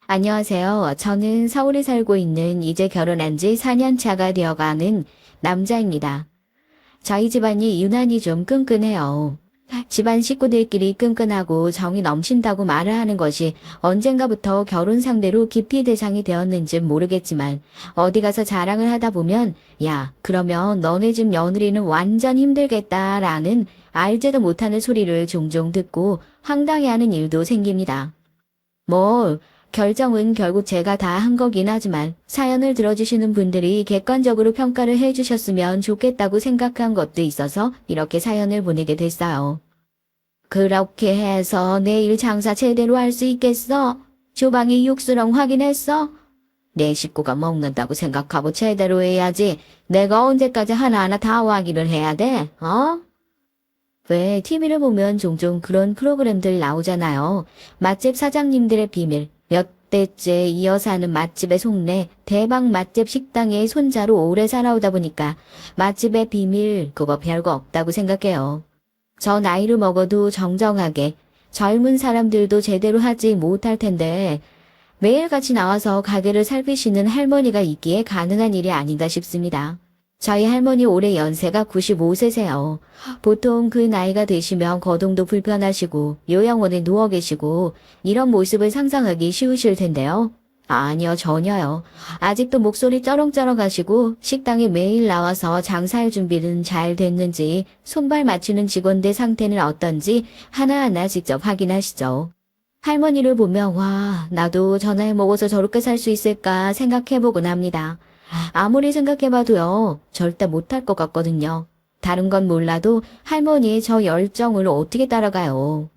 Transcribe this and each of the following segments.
안녕하세요. 저는 서울에 살고 있는 이제 결혼한 지 4년 차가 되어가는 남자입니다. 저희 집안이 유난히 좀 끈끈해요. 집안 식구들끼리 끈끈하고 정이 넘친다고 말을 하는 것이 언젠가부터 결혼 상대로 기피 대상이 되었는지 모르겠지만 어디 가서 자랑을 하다 보면 야, 그러면 너네 집 며느리는 완전 힘들겠다라는 알지도 못하는 소리를 종종 듣고 황당해하는 일도 생깁니다. 뭐, 결정은 결국 제가 다 한 거긴 하지만 사연을 들어주시는 분들이 객관적으로 평가를 해주셨으면 좋겠다고 생각한 것도 있어서 이렇게 사연을 보내게 됐어요. 그렇게 해서 내일 장사 제대로 할 수 있겠어? 주방이 육수랑 확인했어? 내 식구가 먹는다고 생각하고 제대로 해야지. 내가 언제까지 하나하나 다 확인을 해야 돼? 어? 왜 TV를 보면 종종 그런 프로그램들 나오잖아요. 맛집 사장님들의 비밀, 몇 대째 이어서 하는 맛집의 속내, 대박 맛집 식당의 손자로 오래 살아오다 보니까 맛집의 비밀, 그거 별거 없다고 생각해요. 저 나이를 먹어도 정정하게 젊은 사람들도 제대로 하지 못할 텐데 매일같이 나와서 가게를 살피시는 할머니가 있기에 가능한 일이 아닌가 싶습니다. 저희 할머니 올해 연세가 95세세요. 보통 그 나이가 되시면 거동도 불편하시고 요양원에 누워 계시고 이런 모습을 상상하기 쉬우실 텐데요. 아니요, 전혀요. 아직도 목소리 쩌렁쩌렁하시고 식당에 매일 나와서 장사할 준비는 잘 됐는지 손발 맞추는 직원들 상태는 어떤지 하나하나 직접 확인하시죠. 할머니를 보면 와, 나도 저 나이 먹어서 저렇게 살 수 있을까 생각해보곤 합니다. 아무리 생각해봐도요, 절대 못할 것 같거든요. 다른 건 몰라도 할머니의 저 열정을 어떻게 따라가요.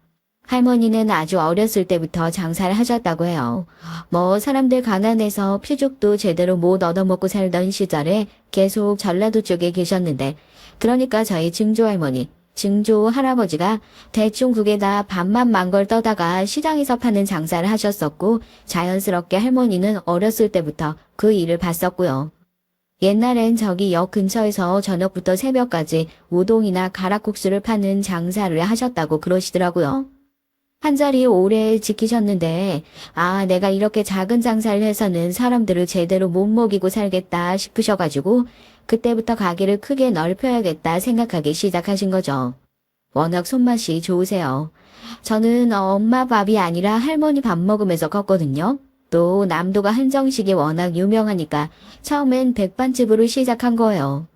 할머니는 아주 어렸을 때부터 장사를 하셨다고 해요. 뭐 사람들 가난해서 피죽도 제대로 못 얻어먹고 살던 시절에 계속 전라도 쪽에 계셨는데 그러니까 저희 증조 할머니, 증조 할아버지가 대충 국에다 밥만 망걸 떠다가 시장에서 파는 장사를 하셨었고 자연스럽게 할머니는 어렸을 때부터 그 일을 봤었고요. 옛날엔 저기 역 근처에서 저녁부터 새벽까지 우동이나 가락국수를 파는 장사를 하셨다고 그러시더라고요. 한 자리 오래 지키셨는데, 아, 내가 이렇게 작은 장사를 해서는 사람들을 제대로 못 먹이고 살겠다 싶으셔가지고, 그때부터 가게를 크게 넓혀야겠다 생각하기 시작하신 거죠. 워낙 손맛이 좋으세요. 저는 엄마 밥이 아니라 할머니 밥 먹으면서 컸거든요. 또 남도가 한정식이 워낙 유명하니까 처음엔 백반집으로 시작한 거예요.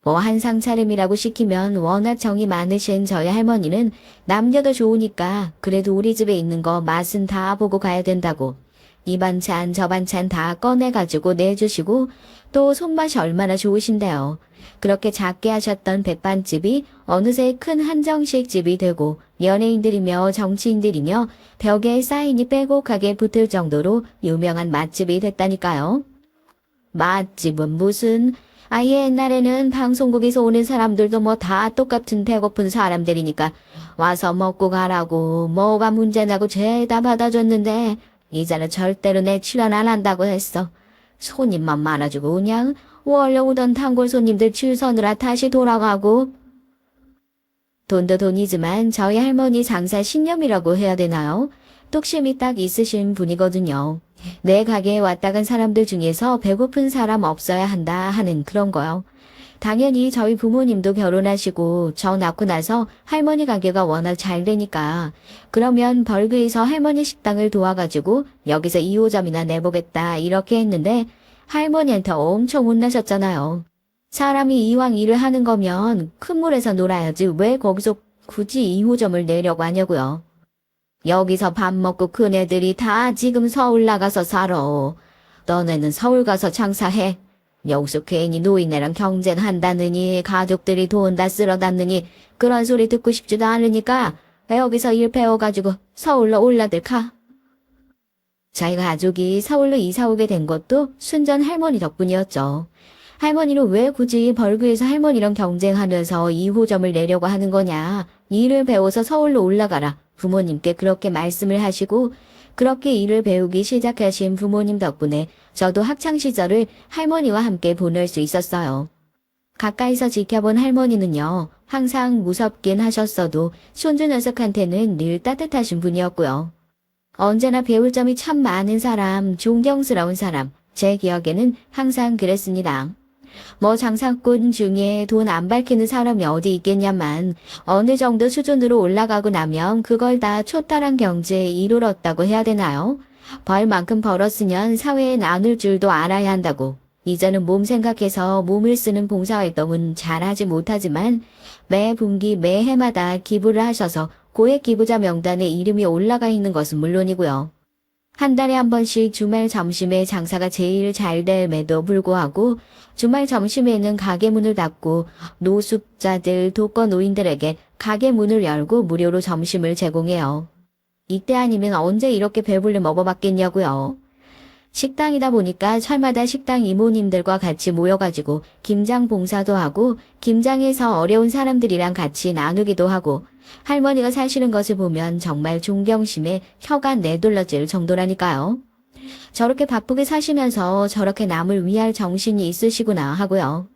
뭐 한상 차림이라고 시키면 워낙 정이 많으신 저희 할머니는 남겨도 좋으니까 그래도 우리 집에 있는 거 맛은 다 보고 가야 된다고 이 반찬 저 반찬 다 꺼내가지고 내주시고 또 손맛이 얼마나 좋으신데요. 그렇게 작게 하셨던 백반집이 어느새 큰 한정식 집이 되고 연예인들이며 정치인들이며 벽에 사인이 빼곡하게 붙을 정도로 유명한 맛집이 됐다니까요. 맛집은 무슨 아예 옛날에는 방송국에서 오는 사람들도 뭐 다 똑같은 배고픈 사람들이니까 와서 먹고 가라고 뭐가 문제냐고 죄다 받아줬는데 이제는 절대로 내 출연 안 한다고 했어. 손님만 많아지고 그냥 원래 오던 단골 손님들 줄 서느라 다시 돌아가고 돈도 돈이지만 저희 할머니 장사 신념이라고 해야 되나요? 뚝심이 딱 있으신 분이거든요. 내 가게에 왔다 간 사람들 중에서 배고픈 사람 없어야 한다 하는 그런 거요. 당연히 저희 부모님도 결혼하시고 저 낳고 나서 할머니 가게가 워낙 잘 되니까 그러면 벌그에서 할머니 식당을 도와가지고 여기서 2호점이나 내보겠다 이렇게 했는데 할머니한테 엄청 혼나셨잖아요. 사람이 이왕 일을 하는 거면 큰 물에서 놀아야지 왜 거기서 굳이 2호점을 내려고 하냐고요. 여기서 밥 먹고 그네들이 다 지금 서울 나가서 살아. 너네는 서울 가서 장사해. 여기서 괜히 노인네랑 경쟁한다느니 가족들이 돈 다 쓸어놨느니 그런 소리 듣고 싶지도 않으니까 여기서 일 배워가지고 서울로 올라들가. 저희 가족이 서울로 이사 오게 된 것도 순전 할머니 덕분이었죠. 할머니는 왜 굳이 벌그에서 할머니랑 경쟁하면서 2호점을 내려고 하는 거냐. 일을 배워서 서울로 올라가라. 부모님께 그렇게 말씀을 하시고 그렇게 일을 배우기 시작하신 부모님 덕분에 저도 학창시절을 할머니와 함께 보낼 수 있었어요. 가까이서 지켜본 할머니는요. 항상 무섭긴 하셨어도 손주 녀석한테는 늘 따뜻하신 분이었고요. 언제나 배울 점이 참 많은 사람, 존경스러운 사람. 제 기억에는 항상 그랬습니다. 뭐 장사꾼 중에 돈 안 밝히는 사람이 어디 있겠냐만 어느 정도 수준으로 올라가고 나면 그걸 다 초탈한 경제에 이르렀다고 해야 되나요? 벌 만큼 벌었으면 사회에 나눌 줄도 알아야 한다고. 이제는 몸 생각해서 몸을 쓰는 봉사활동은 잘하지 못하지만 매 분기 매 해마다 기부를 하셔서 고액 기부자 명단에 이름이 올라가 있는 것은 물론이고요. 한 달에 한 번씩 주말 점심에 장사가 제일 잘 됨에도 불구하고 주말 점심에는 가게 문을 닫고 노숙자들, 독거노인들에게 가게 문을 열고 무료로 점심을 제공해요. 이때 아니면 언제 이렇게 배불리 먹어봤겠냐고요. 식당이다 보니까 철마다 식당 이모님들과 같이 모여가지고 김장 봉사도 하고 김장에서 어려운 사람들이랑 같이 나누기도 하고 할머니가 사시는 것을 보면 정말 존경심에 혀가 내둘러질 정도라니까요. 저렇게 바쁘게 사시면서 저렇게 남을 위할 정신이 있으시구나 하고요.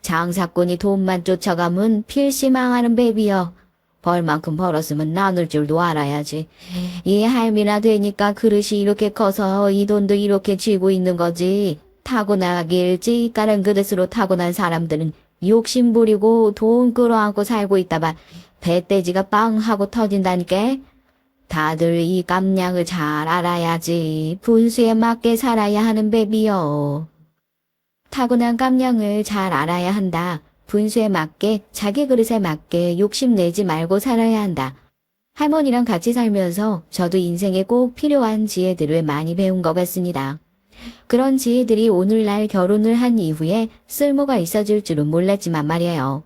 장사꾼이 돈만 쫓아가면 필시망하는 베비여. 벌만큼 벌었으면 나눌 줄도 알아야지. 이 할미나 되니까 그릇이 이렇게 커서 이 돈도 이렇게 쥐고 있는 거지. 타고나길 찌까는 그릇으로 타고난 사람들은 욕심 부리고 돈 끌어안고 살고 있다가 배돼지가 빵 하고 터진다니까. 다들 이 깜냥을 잘 알아야지. 분수에 맞게 살아야 하는 베비요. 타고난 깜냥을 잘 알아야 한다. 분수에 맞게 자기 그릇에 맞게 욕심내지 말고 살아야 한다. 할머니랑 같이 살면서 저도 인생에 꼭 필요한 지혜들을 많이 배운 것 같습니다. 그런 지혜들이 오늘날 결혼을 한 이후에 쓸모가 있어질 줄은 몰랐지만 말이에요.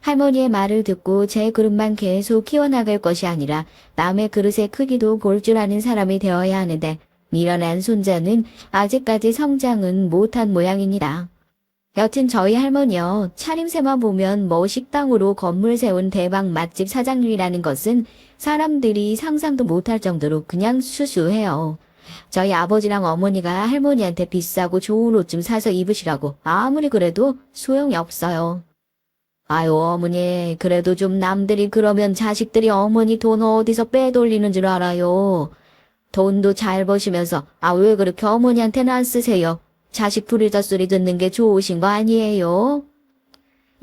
할머니의 말을 듣고 제 그릇만 계속 키워나갈 것이 아니라 남의 그릇의 크기도 볼 줄 아는 사람이 되어야 하는데 미련한 손자는 아직까지 성장은 못한 모양입니다. 여튼 저희 할머니요. 차림새만 보면 뭐 식당으로 건물 세운 대박 맛집 사장님이라는 것은 사람들이 상상도 못할 정도로 그냥 수수해요. 저희 아버지랑 어머니가 할머니한테 비싸고 좋은 옷 좀 사서 입으시라고 아무리 그래도 소용이 없어요. 아유 어머니 그래도 좀 남들이 그러면 자식들이 어머니 돈 어디서 빼돌리는 줄 알아요. 돈도 잘 버시면서 왜 그렇게 어머니한테는 안 쓰세요. 자식 부르짖 소리 듣는 게 좋으신 거 아니에요?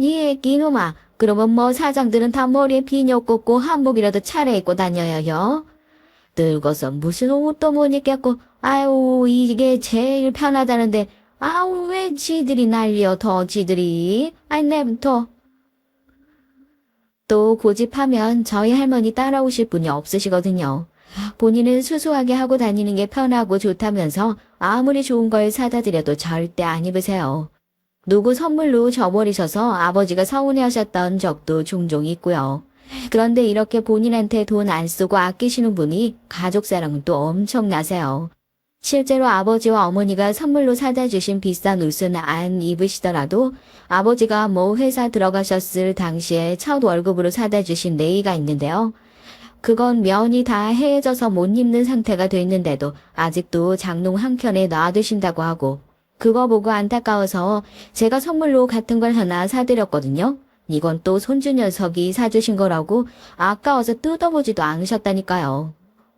예, 이놈아. 그러면 뭐 사장들은 다 머리에 비녀 꽂고 한복이라도 차려입고 다녀요. 늙어서 무슨 옷도 못 입겠고 아유 이게 제일 편하다는데 왜 지들이 난리여 더 지들이. 내부터. 또 고집하면 저희 할머니 따라오실 분이 없으시거든요. 본인은 수수하게 하고 다니는 게 편하고 좋다면서 아무리 좋은 걸 사다 드려도 절대 안 입으세요. 누구 선물로 줘버리셔서 아버지가 서운해하셨던 적도 종종 있고요. 그런데 이렇게 본인한테 돈 안 쓰고 아끼시는 분이 가족 사랑은 또 엄청나세요. 실제로 아버지와 어머니가 선물로 사다 주신 비싼 옷은 안 입으시더라도 아버지가 뭐 회사 들어가셨을 당시에 첫 월급으로 사다 주신 네이가 있는데요. 그건 면이 다 해져서 못 입는 상태가 됐는데도 아직도 장롱 한켠에 놔두신다고 하고 그거 보고 안타까워서 제가 선물로 같은 걸 하나 사드렸거든요. 이건 또 손주 녀석이 사주신 거라고 아까워서 뜯어보지도 않으셨다니까요.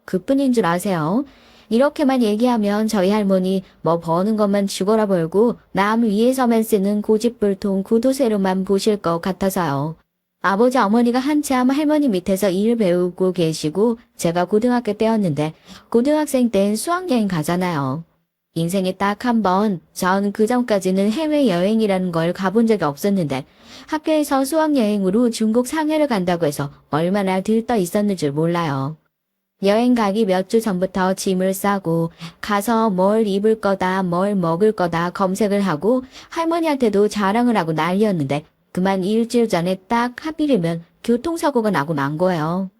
그뿐인 줄 아세요? 이렇게만 얘기하면 저희 할머니 뭐 버는 것만 죽어라 벌고 남 위에서만 쓰는 고집불통 구두쇠로만 보실 것 같아서요. 아버지 어머니가 한참 할머니 밑에서 일 배우고 계시고 제가 고등학교 때였는데 고등학생 땐 수학여행 가잖아요. 인생에 딱 한 번, 전 그전까지는 해외여행이라는 걸 가본 적이 없었는데 학교에서 수학여행으로 중국 상해를 간다고 해서 얼마나 들떠 있었는 줄 몰라요. 여행 가기 몇 주 전부터 짐을 싸고 가서 뭘 입을 거다 뭘 먹을 거다 검색을 하고 할머니한테도 자랑을 하고 난리였는데 그만 일주일 전에 딱 하필이면 교통사고가 나고 만 거예요.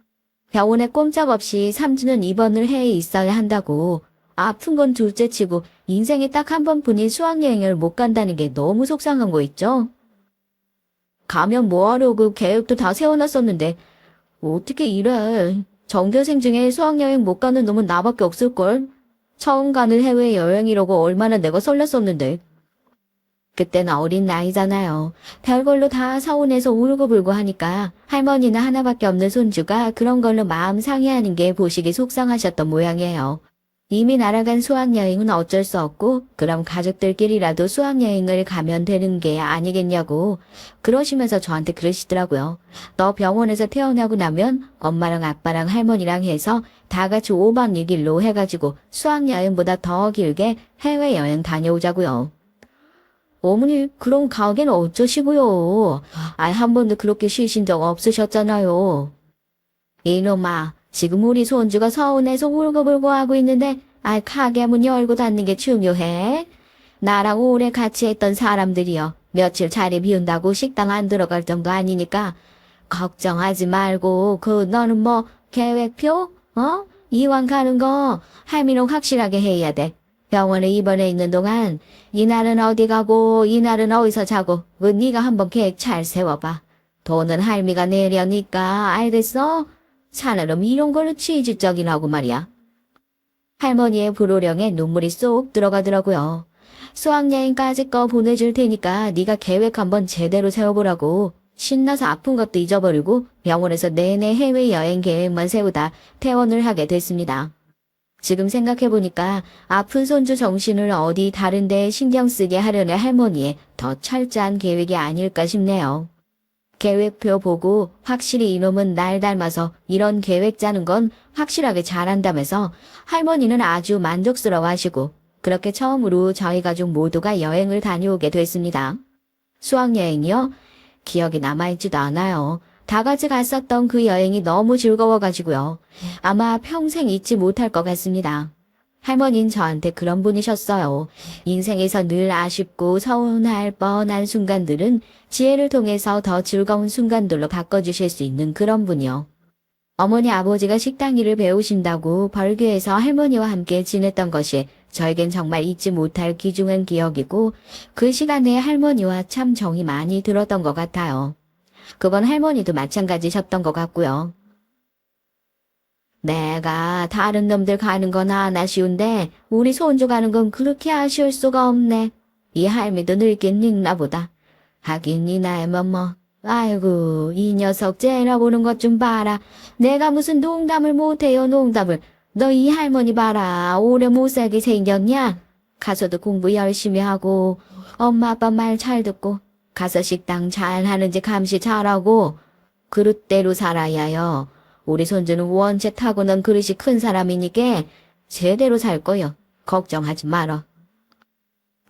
병원에 꼼짝없이 3주는 입원을 해 있어야 한다고. 아픈 건 둘째치고 인생에 딱 한 번뿐인 수학여행을 못 간다는 게 너무 속상한 거 있죠? 가면 뭐하려고 계획도 다 세워놨었는데 어떻게 이래. 전교생 중에 수학여행 못 가는 놈은 나밖에 없을걸. 처음 가는 해외여행이라고 얼마나 내가 설렜었는데. 그땐 어린 나이잖아요. 별걸로 다 서운해서 울고불고 하니까 할머니는 하나밖에 없는 손주가 그런 걸로 마음 상해하는 게 보시기 속상하셨던 모양이에요. 이미 날아간 수학여행은 어쩔 수 없고 그럼 가족들끼리라도 수학여행을 가면 되는 게 아니겠냐고 그러시면서 저한테 그러시더라고요. 너 병원에서 태어나고 나면 엄마랑 아빠랑 할머니랑 해서 다 같이 5박 6일로 해가지고 수학여행보다 더 길게 해외여행 다녀오자고요. 어머니 그럼 가게는 어쩌시고요? 한 번도 그렇게 쉬신 적 없으셨잖아요. 이놈아, 지금 우리 손주가 서운해서 울고불고 하고 있는데 가게 문 열고 닫는 게 중요해? 나랑 오래 같이 했던 사람들이요. 며칠 자리 비운다고 식당 안 들어갈 정도 아니니까 걱정하지 말고 너는 뭐 계획표? 이왕 가는 거 할미는 확실하게 해야 돼. 병원에 입원해 있는 동안 이날은 어디 가고 이날은 어디서 자고 네가 한번 계획 잘 세워봐. 돈은 할미가 내려니까 알겠어? 사느럼 이런 걸로 취지적이라고 말이야. 할머니의 불호령에 눈물이 쏙 들어가더라고요. 수학여행까지 거 보내줄 테니까 네가 계획 한번 제대로 세워보라고. 신나서 아픈 것도 잊어버리고 병원에서 내내 해외여행 계획만 세우다 퇴원을 하게 됐습니다. 지금 생각해보니까 아픈 손주 정신을 어디 다른 데에 신경 쓰게 하려는 할머니의 더 철저한 계획이 아닐까 싶네요. 계획표 보고 확실히 이놈은 날 닮아서 이런 계획 짜는 건 확실하게 잘한다면서 할머니는 아주 만족스러워 하시고 그렇게 처음으로 저희 가족 모두가 여행을 다녀오게 됐습니다. 수학여행이요? 기억이 남아있지도 않아요. 다 같이 갔었던 그 여행이 너무 즐거워가지고요. 아마 평생 잊지 못할 것 같습니다. 할머니는 저한테 그런 분이셨어요. 인생에서 늘 아쉽고 서운할 뻔한 순간들은 지혜를 통해서 더 즐거운 순간들로 바꿔주실 수 있는 그런 분이요. 어머니 아버지가 식당 일을 배우신다고 벌교에서 할머니와 함께 지냈던 것이 저에겐 정말 잊지 못할 귀중한 기억이고 그 시간에 할머니와 참 정이 많이 들었던 것 같아요. 그건 할머니도 마찬가지셨던 것 같고요. 내가 다른 놈들 가는 건 안 아쉬운데 우리 손주 가는 건 그렇게 아쉬울 수가 없네. 이 할미도 늙긴 늙나 보다. 하긴 이 나이면 뭐. 아이고 이 녀석 째려보는 것 좀 봐라. 내가 무슨 농담을 못해요 농담을. 너 이 할머니 봐라. 오래 못 살게 생겼냐? 가서도 공부 열심히 하고 엄마 아빠 말 잘 듣고 가서 식당 잘 하는지 감시 잘하고 그릇대로 살아야요. 우리 손주는 원체 타고난 그릇이 큰 사람이니까 제대로 살 거요. 걱정하지 말어.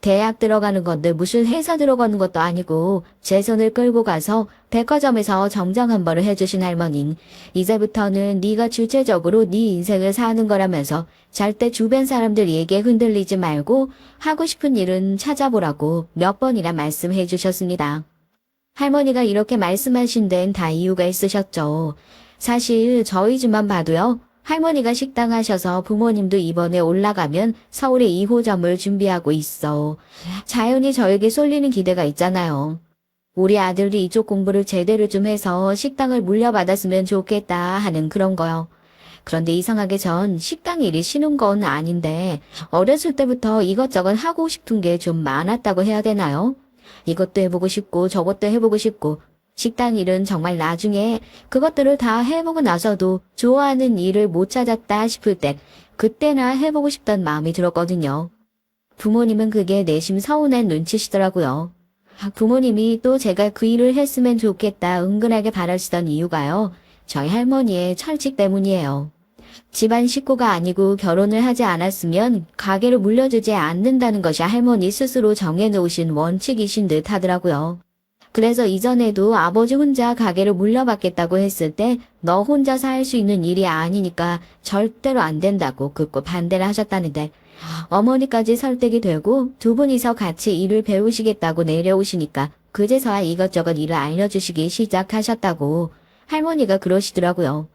대학 들어가는 건데 무슨 회사 들어가는 것도 아니고 제 손을 끌고 가서 백화점에서 정장 한 벌을 해주신 할머니. 이제부터는 네가 주체적으로 네 인생을 사는 거라면서 절대 주변 사람들 얘기에 흔들리지 말고 하고 싶은 일은 찾아보라고 몇 번이나 말씀해 주셨습니다. 할머니가 이렇게 말씀하신 데는 다 이유가 있으셨죠. 사실 저희 집만 봐도요. 할머니가 식당 하셔서 부모님도 이번에 올라가면 서울에 2호점을 준비하고 있어. 자연히 저에게 쏠리는 기대가 있잖아요. 우리 아들이 이쪽 공부를 제대로 좀 해서 식당을 물려받았으면 좋겠다 하는 그런 거요. 그런데 이상하게 전 식당 일이 쉬운 건 아닌데 어렸을 때부터 이것저것 하고 싶은 게 좀 많았다고 해야 되나요? 이것도 해보고 싶고 저것도 해보고 싶고 식당 일은 정말 나중에 그것들을 다 해보고 나서도 좋아하는 일을 못 찾았다 싶을 때 그때나 해보고 싶다는 마음이 들었거든요. 부모님은 그게 내심 서운한 눈치시더라고요. 부모님이 또 제가 그 일을 했으면 좋겠다 은근하게 바라시던 이유가요. 저희 할머니의 철칙 때문이에요. 집안 식구가 아니고 결혼을 하지 않았으면 가게를 물려주지 않는다는 것이 할머니 스스로 정해놓으신 원칙이신 듯 하더라고요. 그래서 이전에도 아버지 혼자 가게를 물려받겠다고 했을 때 너 혼자서 할 수 있는 일이 아니니까 절대로 안 된다고 극구 반대를 하셨다는데 어머니까지 설득이 되고 두 분이서 같이 일을 배우시겠다고 내려오시니까 그제서야 이것저것 일을 알려주시기 시작하셨다고 할머니가 그러시더라고요.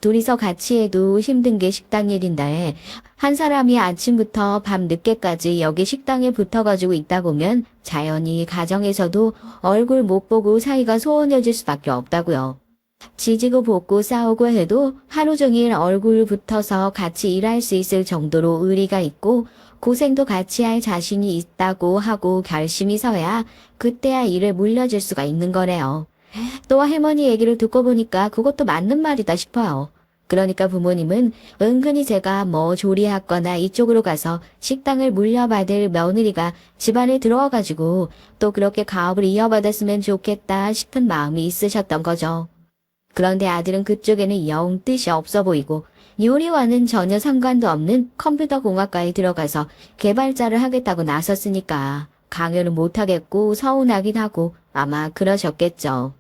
둘이서 같이 해도 힘든 게 식당 일인데 한 사람이 아침부터 밤 늦게까지 여기 식당에 붙어가지고 있다 보면 자연히 가정에서도 얼굴 못 보고 사이가 소원해질 수밖에 없다고요. 지지고 볶고 싸우고 해도 하루 종일 얼굴 붙어서 같이 일할 수 있을 정도로 의리가 있고 고생도 같이 할 자신이 있다고 하고 결심이 서야 그때야 일을 물려줄 수가 있는 거래요. 또 할머니 얘기를 듣고 보니까 그것도 맞는 말이다 싶어요. 그러니까 부모님은 은근히 제가 뭐 조리하거나 이쪽으로 가서 식당을 물려받을 며느리가 집안에 들어와가지고 또 그렇게 가업을 이어받았으면 좋겠다 싶은 마음이 있으셨던 거죠. 그런데 아들은 그쪽에는 영 뜻이 없어 보이고 요리와는 전혀 상관도 없는 컴퓨터 공학과에 들어가서 개발자를 하겠다고 나섰으니까 강요는 못하겠고 서운하긴 하고 아마 그러셨겠죠.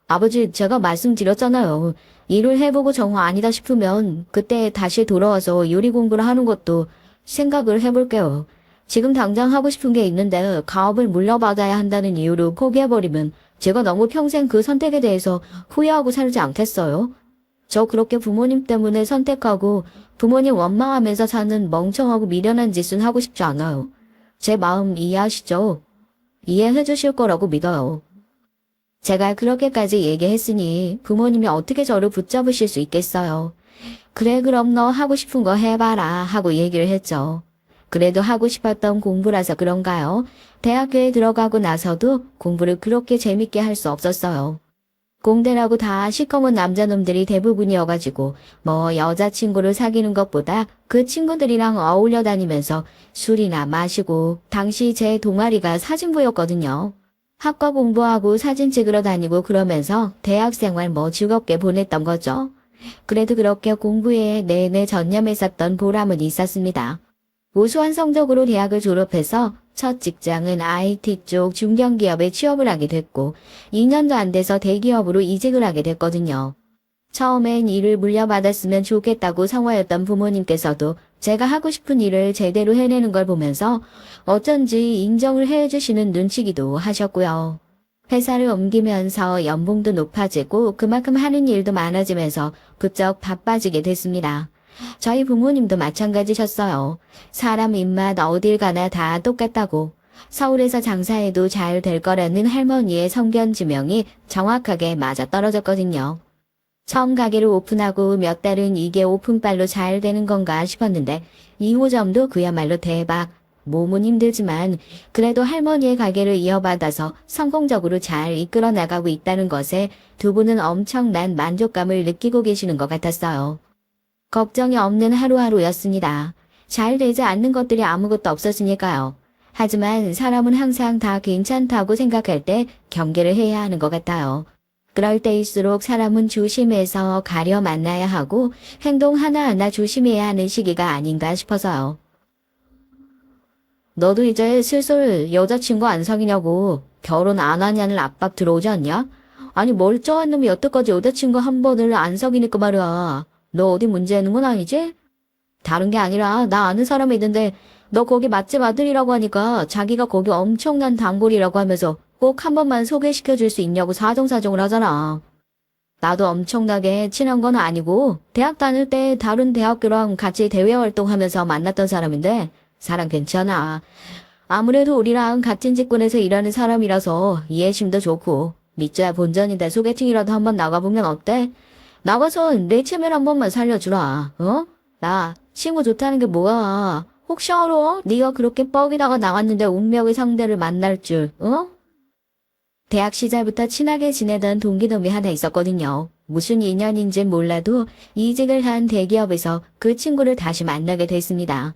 아버지, 제가 말씀드렸잖아요. 일을 해보고 정 아니다 싶으면 그때 다시 돌아와서 요리 공부를 하는 것도 생각을 해볼게요. 지금 당장 하고 싶은 게 있는데 가업을 물려받아야 한다는 이유로 포기해버리면 제가 너무 평생 그 선택에 대해서 후회하고 살지 않겠어요? 저 그렇게 부모님 때문에 선택하고 부모님 원망하면서 사는 멍청하고 미련한 짓은 하고 싶지 않아요. 제 마음 이해하시죠? 이해해 주실 거라고 믿어요. 제가 그렇게까지 얘기했으니 부모님이 어떻게 저를 붙잡으실 수 있겠어요. 그래 그럼 너 하고 싶은 거 해봐라 하고 얘기를 했죠. 그래도 하고 싶었던 공부라서 그런가요? 대학교에 들어가고 나서도 공부를 그렇게 재밌게 할 수 없었어요. 공대라고 다 시커먼 남자놈들이 대부분이어가지고 뭐 여자친구를 사귀는 것보다 그 친구들이랑 어울려 다니면서 술이나 마시고 당시 제 동아리가 사진부였거든요. 학과 공부하고 사진 찍으러 다니고 그러면서 대학생활 뭐 즐겁게 보냈던 거죠. 그래도 그렇게 공부에 내내 전념했었던 보람은 있었습니다. 우수한 성적으로 대학을 졸업해서 첫 직장은 IT 쪽 중견기업에 취업을 하게 됐고 2년도 안 돼서 대기업으로 이직을 하게 됐거든요. 처음엔 일을 물려받았으면 좋겠다고 성화였던 부모님께서도 제가 하고 싶은 일을 제대로 해내는 걸 보면서 어쩐지 인정을 해주시는 눈치기도 하셨고요. 회사를 옮기면서 연봉도 높아지고 그만큼 하는 일도 많아지면서 부쩍 바빠지게 됐습니다. 저희 부모님도 마찬가지셨어요. 사람 입맛 어딜 가나 다 똑같다고. 서울에서 장사해도 잘 될 거라는 할머니의 성견지명이 정확하게 맞아떨어졌거든요. 처음 가게를 오픈하고 몇 달은 이게 오픈빨로 잘 되는 건가 싶었는데 2호점도 그야말로 대박. 몸은 힘들지만 그래도 할머니의 가게를 이어받아서 성공적으로 잘 이끌어 나가고 있다는 것에 두 분은 엄청난 만족감을 느끼고 계시는 것 같았어요. 걱정이 없는 하루하루였습니다. 잘 되지 않는 것들이 아무것도 없었으니까요. 하지만 사람은 항상 다 괜찮다고 생각할 때 경계를 해야 하는 것 같아요. 그럴 때일수록 사람은 조심해서 가려 만나야 하고 행동 하나하나 조심해야 하는 시기가 아닌가 싶어서요. 너도 이제 슬슬 여자친구 안 사귀냐고 결혼 안 하냐는 압박 들어오지 않냐? 아니 멀쩡한 놈이 여태까지 여자친구 한 번을 안 사귀니까 말이야. 너 어디 문제 있는 건 아니지? 다른 게 아니라 나 아는 사람이 있는데 너 거기 맛집 아들이라고 하니까 자기가 거기 엄청난 단골이라고 하면서 꼭 한 번만 소개시켜 줄 수 있냐고 사정사정을 하잖아. 나도 엄청나게 친한 건 아니고 대학 다닐 때 다른 대학교랑 같이 대외 활동하면서 만났던 사람인데 사람 괜찮아. 아무래도 우리랑 같은 직군에서 일하는 사람이라서 이해심도 좋고 믿져야 본전인데 소개팅이라도 한번 나가보면 어때? 나가서 내 체면 한 번만 살려주라. 어? 나 친구 좋다는 게 뭐야? 혹시 알아? 네가 그렇게 뻑이다가 나왔는데 운명의 상대를 만날 줄. 어? 대학 시절부터 친하게 지내던 동기놈이 하나 있었거든요. 무슨 인연인진 몰라도 이직을 한 대기업에서 그 친구를 다시 만나게 됐습니다.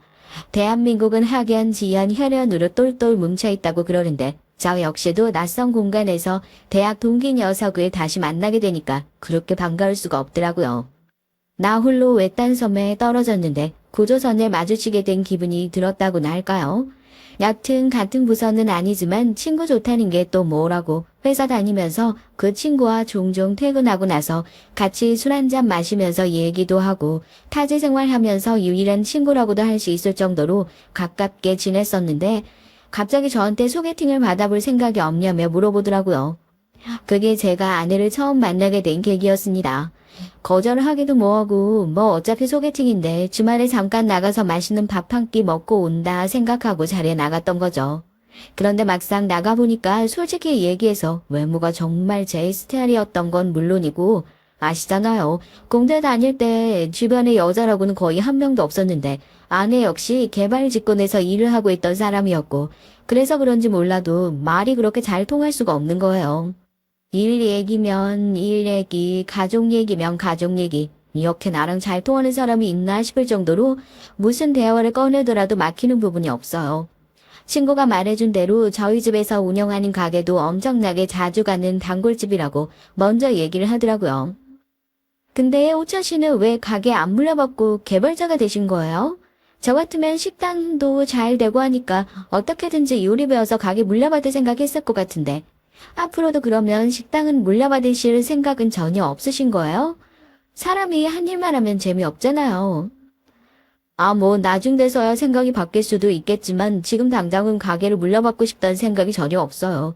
대한민국은 학연, 지연, 혈연으로 똘똘 뭉쳐있다고 그러는데 저 역시도 낯선 공간에서 대학 동기 녀석을 다시 만나게 되니까 그렇게 반가울 수가 없더라고요. 나 홀로 외딴 섬에 떨어졌는데 고조선을 마주치게 된 기분이 들었다고나 할까요? 여튼 같은 부서는 아니지만 친구 좋다는 게 또 뭐라고 회사 다니면서 그 친구와 종종 퇴근하고 나서 같이 술 한잔 마시면서 얘기도 하고 타지 생활하면서 유일한 친구라고도 할 수 있을 정도로 가깝게 지냈었는데 갑자기 저한테 소개팅을 받아볼 생각이 없냐며 물어보더라고요. 그게 제가 아내를 처음 만나게 된 계기였습니다. 거절을 하기도 뭐하고 뭐 어차피 소개팅인데 주말에 잠깐 나가서 맛있는 밥 한 끼 먹고 온다 생각하고 자리에 나갔던 거죠. 그런데 막상 나가보니까 솔직히 얘기해서 외모가 정말 제 스타일이었던 건 물론이고, 아시잖아요. 공대 다닐 때 주변에 여자라고는 거의 한 명도 없었는데 아내 역시 개발 직군에서 일을 하고 있던 사람이었고, 그래서 그런지 몰라도 말이 그렇게 잘 통할 수가 없는 거예요. 일 얘기면 일 얘기, 가족 얘기면 가족 얘기, 이렇게 나랑 잘 통하는 사람이 있나 싶을 정도로 무슨 대화를 꺼내더라도 막히는 부분이 없어요. 친구가 말해준 대로 저희 집에서 운영하는 가게도 엄청나게 자주 가는 단골집이라고 먼저 얘기를 하더라고요. 근데 오천 씨는 왜 가게 안 물려받고 개발자가 되신 거예요? 저 같으면 식당도 잘 되고 하니까 어떻게든지 요리 배워서 가게 물려받을 생각했을 것 같은데, 앞으로도 그러면 식당은 물려받으실 생각은 전혀 없으신 거예요? 사람이 한 일만 하면 재미없잖아요. 뭐 나중 돼서야 생각이 바뀔 수도 있겠지만 지금 당장은 가게를 물려받고 싶다는 생각이 전혀 없어요.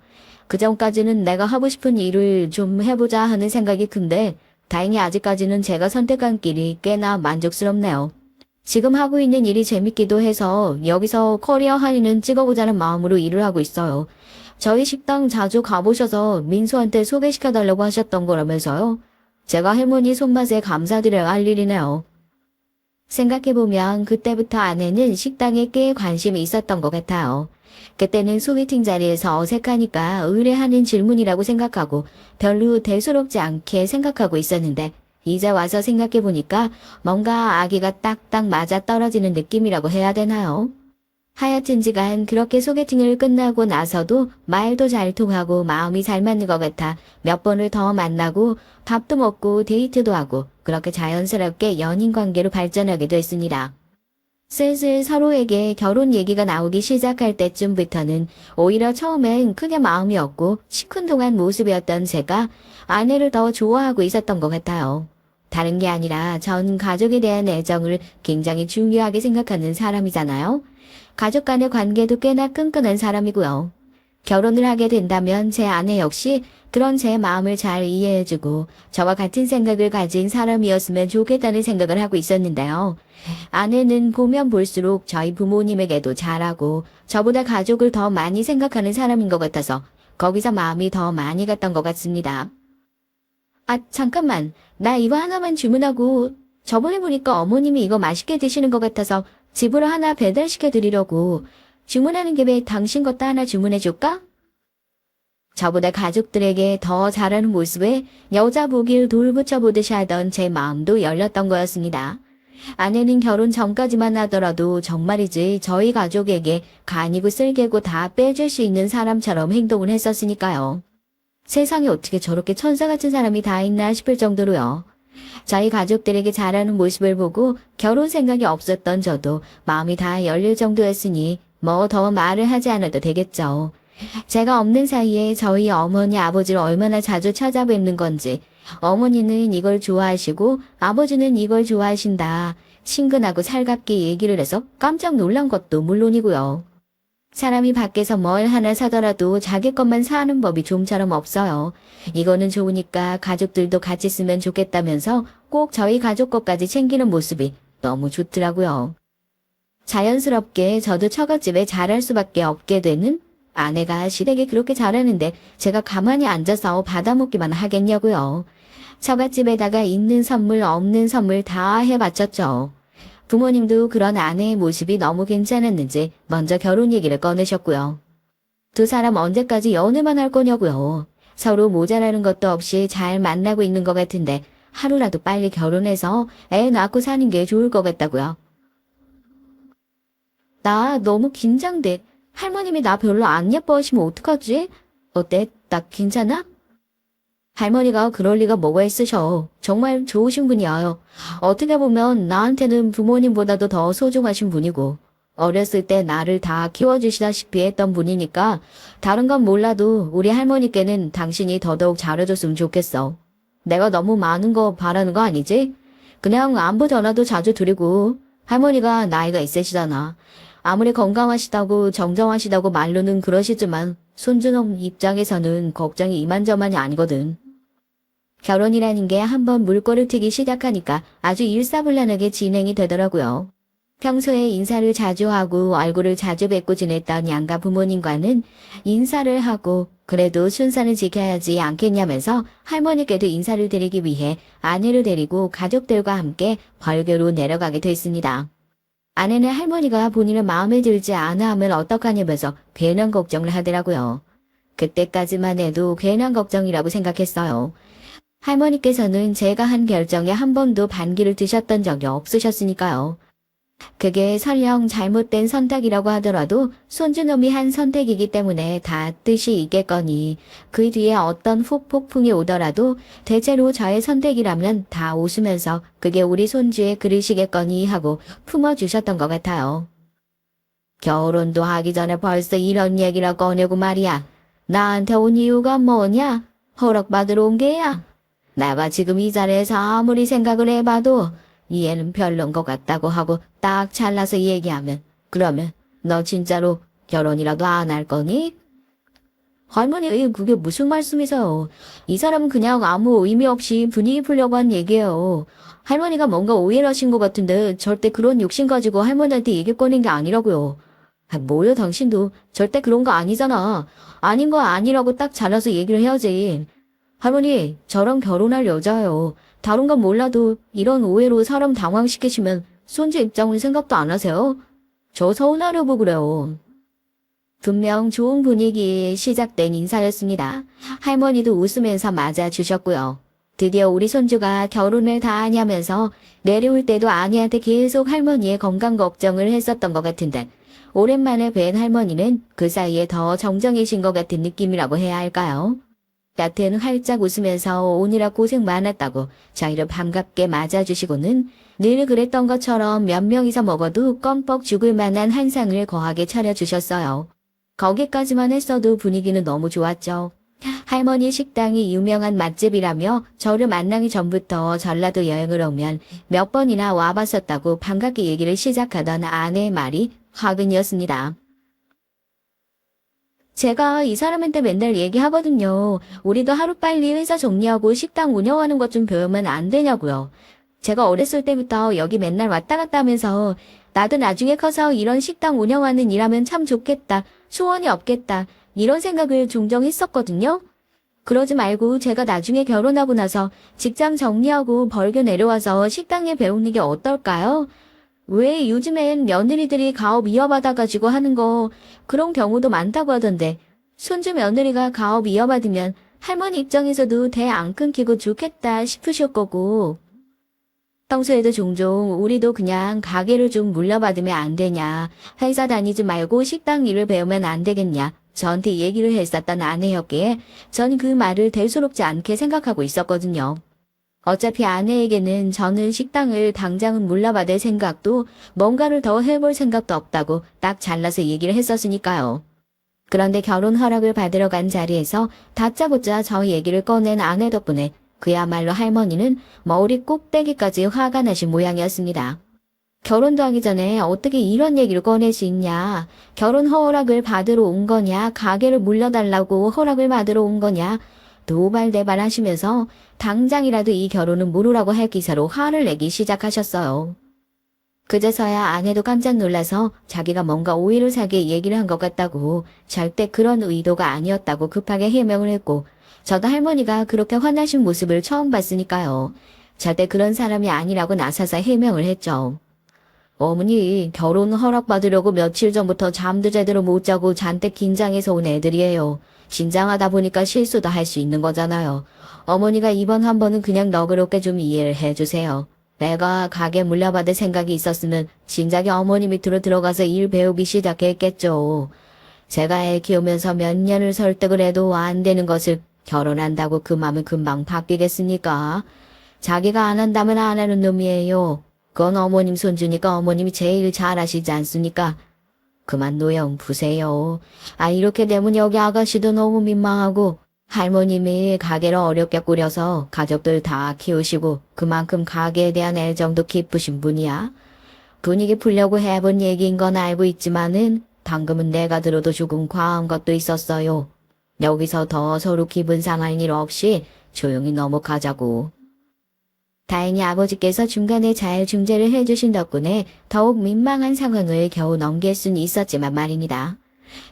그 전까지는 내가 하고 싶은 일을 좀 해보자 하는 생각이 큰데 다행히 아직까지는 제가 선택한 길이 꽤나 만족스럽네요. 지금 하고 있는 일이 재밌기도 해서 여기서 커리어 하이는 찍어보자는 마음으로 일을 하고 있어요. 저희 식당 자주 가보셔서 민수한테 소개시켜달라고 하셨던 거라면서요. 제가 할머니 손맛에 감사드려야 할 일이네요. 생각해보면 그때부터 아내는 식당에 꽤 관심이 있었던 것 같아요. 그때는 소개팅 자리에서 어색하니까 의뢰하는 질문이라고 생각하고 별로 대수롭지 않게 생각하고 있었는데 이제 와서 생각해보니까 뭔가 아기가 딱딱 맞아 떨어지는 느낌이라고 해야 되나요? 하여튼지간 그렇게 소개팅을 끝나고 나서도 말도 잘 통하고 마음이 잘 맞는 것 같아 몇 번을 더 만나고 밥도 먹고 데이트도 하고 그렇게 자연스럽게 연인 관계로 발전하게 됐습니다. 슬슬 서로에게 결혼 얘기가 나오기 시작할 때쯤부터는 오히려 처음엔 크게 마음이 없고 시큰둥한 모습이었던 제가 아내를 더 좋아하고 있었던 것 같아요. 다른 게 아니라 전 가족에 대한 애정을 굉장히 중요하게 생각하는 사람이잖아요. 가족 간의 관계도 꽤나 끈끈한 사람이고요. 결혼을 하게 된다면 제 아내 역시 그런 제 마음을 잘 이해해주고 저와 같은 생각을 가진 사람이었으면 좋겠다는 생각을 하고 있었는데요. 아내는 보면 볼수록 저희 부모님에게도 잘하고 저보다 가족을 더 많이 생각하는 사람인 것 같아서 거기서 마음이 더 많이 갔던 것 같습니다. 잠깐만. 나 이거 하나만 주문하고 저번에 보니까 어머님이 이거 맛있게 드시는 것 같아서 집으로 하나 배달시켜 드리려고 주문하는 김에 당신 것도 하나 주문해 줄까? 저보다 가족들에게 더 잘하는 모습에 여자 보길 돌 붙여보듯이 하던 제 마음도 열렸던 거였습니다. 아내는 결혼 전까지만 하더라도 정말이지 저희 가족에게 간이고 쓸개고 다 빼줄 수 있는 사람처럼 행동을 했었으니까요. 세상에 어떻게 저렇게 천사 같은 사람이 다 있나 싶을 정도로요. 저희 가족들에게 잘하는 모습을 보고 결혼 생각이 없었던 저도 마음이 다 열릴 정도였으니 뭐 더 말을 하지 않아도 되겠죠. 제가 없는 사이에 저희 어머니 아버지를 얼마나 자주 찾아뵙는 건지 어머니는 이걸 좋아하시고 아버지는 이걸 좋아하신다. 친근하고 살갑게 얘기를 해서 깜짝 놀란 것도 물론이고요. 사람이 밖에서 뭘 하나 사더라도 자기 것만 사는 법이 좀처럼 없어요. 이거는 좋으니까 가족들도 같이 쓰면 좋겠다면서 꼭 저희 가족 것까지 챙기는 모습이 너무 좋더라고요. 자연스럽게 저도 처갓집에 잘할 수밖에 없게 되는 아내가 시댁에 그렇게 잘하는데 제가 가만히 앉아서 받아먹기만 하겠냐고요. 처갓집에다가 있는 선물 없는 선물 다 해바쳤죠. 부모님도 그런 아내의 모습이 너무 괜찮았는지 먼저 결혼 얘기를 꺼내셨고요. 두 사람 언제까지 연애만 할 거냐고요. 서로 모자라는 것도 없이 잘 만나고 있는 것 같은데 하루라도 빨리 결혼해서 애 낳고 사는 게 좋을 것 같다고요. 나 너무 긴장돼. 할머님이 나 별로 안 예뻐하시면 어떡하지? 어때? 나 괜찮아? 할머니가 그럴 리가 뭐가 있으셔. 정말 좋으신 분이에요. 어떻게 보면 나한테는 부모님보다도 더 소중하신 분이고 어렸을 때 나를 다 키워주시다시피 했던 분이니까 다른 건 몰라도 우리 할머니께는 당신이 더더욱 잘해줬으면 좋겠어. 내가 너무 많은 거 바라는 거 아니지? 그냥 안부 전화도 자주 드리고 할머니가 나이가 있으시잖아. 아무리 건강하시다고 정정하시다고 말로는 그러시지만 손주놈 입장에서는 걱정이 이만저만이 아니거든. 결혼이라는 게 한번 물꼬를 트기 시작하니까 아주 일사불란하게 진행이 되더라고요. 평소에 인사를 자주 하고 얼굴을 자주 뵙고 지냈던 양가 부모님과는 인사를 하고 그래도 순서는 지켜야지 않겠냐면서 할머니께도 인사를 드리기 위해 아내를 데리고 가족들과 함께 벌교로 내려가게 됐습니다. 아내는 할머니가 본인을 마음에 들지 않아 하면 어떡하냐면서 괜한 걱정을 하더라고요. 그때까지만 해도 괜한 걱정이라고 생각했어요. 할머니께서는 제가 한 결정에 한 번도 반기를 드셨던 적이 없으셨으니까요. 그게 설령 잘못된 선택이라고 하더라도 손주놈이 한 선택이기 때문에 다 뜻이 있겠거니 그 뒤에 어떤 후폭풍이 오더라도 대체로 저의 선택이라면 다 웃으면서 그게 우리 손주의 그릇이겠거니 하고 품어주셨던 것 같아요. 결혼도 하기 전에 벌써 이런 얘기를 꺼내고 말이야. 나한테 온 이유가 뭐냐? 허락받으러 온 게야. 내가 지금 이 자리에서 아무리 생각을 해봐도 얘는 별론 것 같다고 하고 딱 잘라서 얘기하면 그러면 너 진짜로 결혼이라도 안 할 거니? 할머니 그게 무슨 말씀이세요? 이 사람은 그냥 아무 의미 없이 분위기 풀려고 한 얘기예요. 할머니가 뭔가 오해를 하신 것 같은데 절대 그런 욕심 가지고 할머니한테 얘기 꺼낸 게 아니라고요. 뭐야 당신도 절대 그런 거 아니잖아. 아닌 거 아니라고 딱 잘라서 얘기를 해야지. 할머니 저랑 결혼할 여자예요. 다른 건 몰라도 이런 오해로 사람 당황시키시면 손주 입장은 생각도 안 하세요? 저 서운하려고 그래요. 분명 좋은 분위기에 시작된 인사였습니다. 할머니도 웃으면서 맞아주셨고요. 드디어 우리 손주가 결혼을 다 하냐면서 내려올 때도 아내한테 계속 할머니의 건강 걱정을 했었던 것 같은데 오랜만에 뵌 할머니는 그 사이에 더 정정해진 것 같은 느낌이라고 해야 할까요? 곁에는 활짝 웃으면서 오느라 고생 많았다고 저희를 반갑게 맞아주시고는 늘 그랬던 것처럼 몇 명이서 먹어도 껌뻑 죽을 만한 한상을 거하게 차려주셨어요. 거기까지만 했어도 분위기는 너무 좋았죠. 할머니 식당이 유명한 맛집이라며 저를 만나기 전부터 전라도 여행을 오면 몇 번이나 와봤었다고 반갑게 얘기를 시작하던 아내의 말이 화근이었습니다. 제가 이 사람한테 맨날 얘기하거든요. 우리도 하루빨리 회사 정리하고 식당 운영하는 것 좀 배우면 안 되냐고요. 제가 어렸을 때부터 여기 맨날 왔다 갔다 하면서 나도 나중에 커서 이런 식당 운영하는 일하면 참 좋겠다. 소원이 없겠다. 이런 생각을 종종 했었거든요. 그러지 말고 제가 나중에 결혼하고 나서 직장 정리하고 벌교 내려와서 식당에 배우는 게 어떨까요? 왜 요즘엔 며느리들이 가업 이어받아가지고 하는 거 그런 경우도 많다고 하던데 손주 며느리가 가업 이어받으면 할머니 입장에서도 대 안 끊기고 좋겠다 싶으실 거고 평소에도 종종 우리도 그냥 가게를 좀 물려받으면 안 되냐 회사 다니지 말고 식당 일을 배우면 안 되겠냐 저한테 얘기를 했었던 아내였기에 전 그 말을 대수롭지 않게 생각하고 있었거든요. 어차피 아내에게는 저는 식당을 당장은 물려받을 생각도 뭔가를 더 해볼 생각도 없다고 딱 잘라서 얘기를 했었으니까요. 그런데 결혼 허락을 받으러 간 자리에서 다짜고짜 저 얘기를 꺼낸 아내 덕분에 그야말로 할머니는 머리 꼭대기까지 화가 나신 모양이었습니다. 결혼도 하기 전에 어떻게 이런 얘기를 꺼낼 수 있냐. 결혼 허락을 받으러 온 거냐. 가게를 물려달라고 허락을 받으러 온 거냐. 도발대발 하시면서 당장이라도 이 결혼은 무르라고 할 기세로 화를 내기 시작하셨어요. 그제서야 아내도 깜짝 놀라서 자기가 뭔가 오해를 사게 얘기를 한 것 같다고 절대 그런 의도가 아니었다고 급하게 해명을 했고 저도 할머니가 그렇게 화나신 모습을 처음 봤으니까요. 절대 그런 사람이 아니라고 나서서 해명을 했죠. 어머니 결혼 허락받으려고 며칠 전부터 잠도 제대로 못 자고 잔뜩 긴장해서 온 애들이에요. 긴장하다 보니까 실수도 할 수 있는 거잖아요. 어머니가 이번 한 번은 그냥 너그럽게 좀 이해를 해주세요. 내가 가게 물려받을 생각이 있었으면 진작에 어머니 밑으로 들어가서 일 배우기 시작했겠죠. 제가 애 키우면서 몇 년을 설득을 해도 안 되는 것을 결혼한다고 그 마음은 금방 바뀌겠습니까? 자기가 안 한다면 안 하는 놈이에요. 그건 어머님 손주니까 어머님이 제일 잘 아시지 않습니까? 그만 노영 부세요. 이렇게 되면 여기 아가씨도 너무 민망하고 할머님이 가게를 어렵게 꾸려서 가족들 다 키우시고 그만큼 가게에 대한 애정도 깊으신 분이야. 분위기 풀려고 해본 얘기인 건 알고 있지만은 방금은 내가 들어도 조금 과한 것도 있었어요. 여기서 더 서로 기분 상할 일 없이 조용히 넘어가자고. 다행히 아버지께서 중간에 잘 중재를 해주신 덕분에 더욱 민망한 상황을 겨우 넘길 수는 있었지만 말입니다.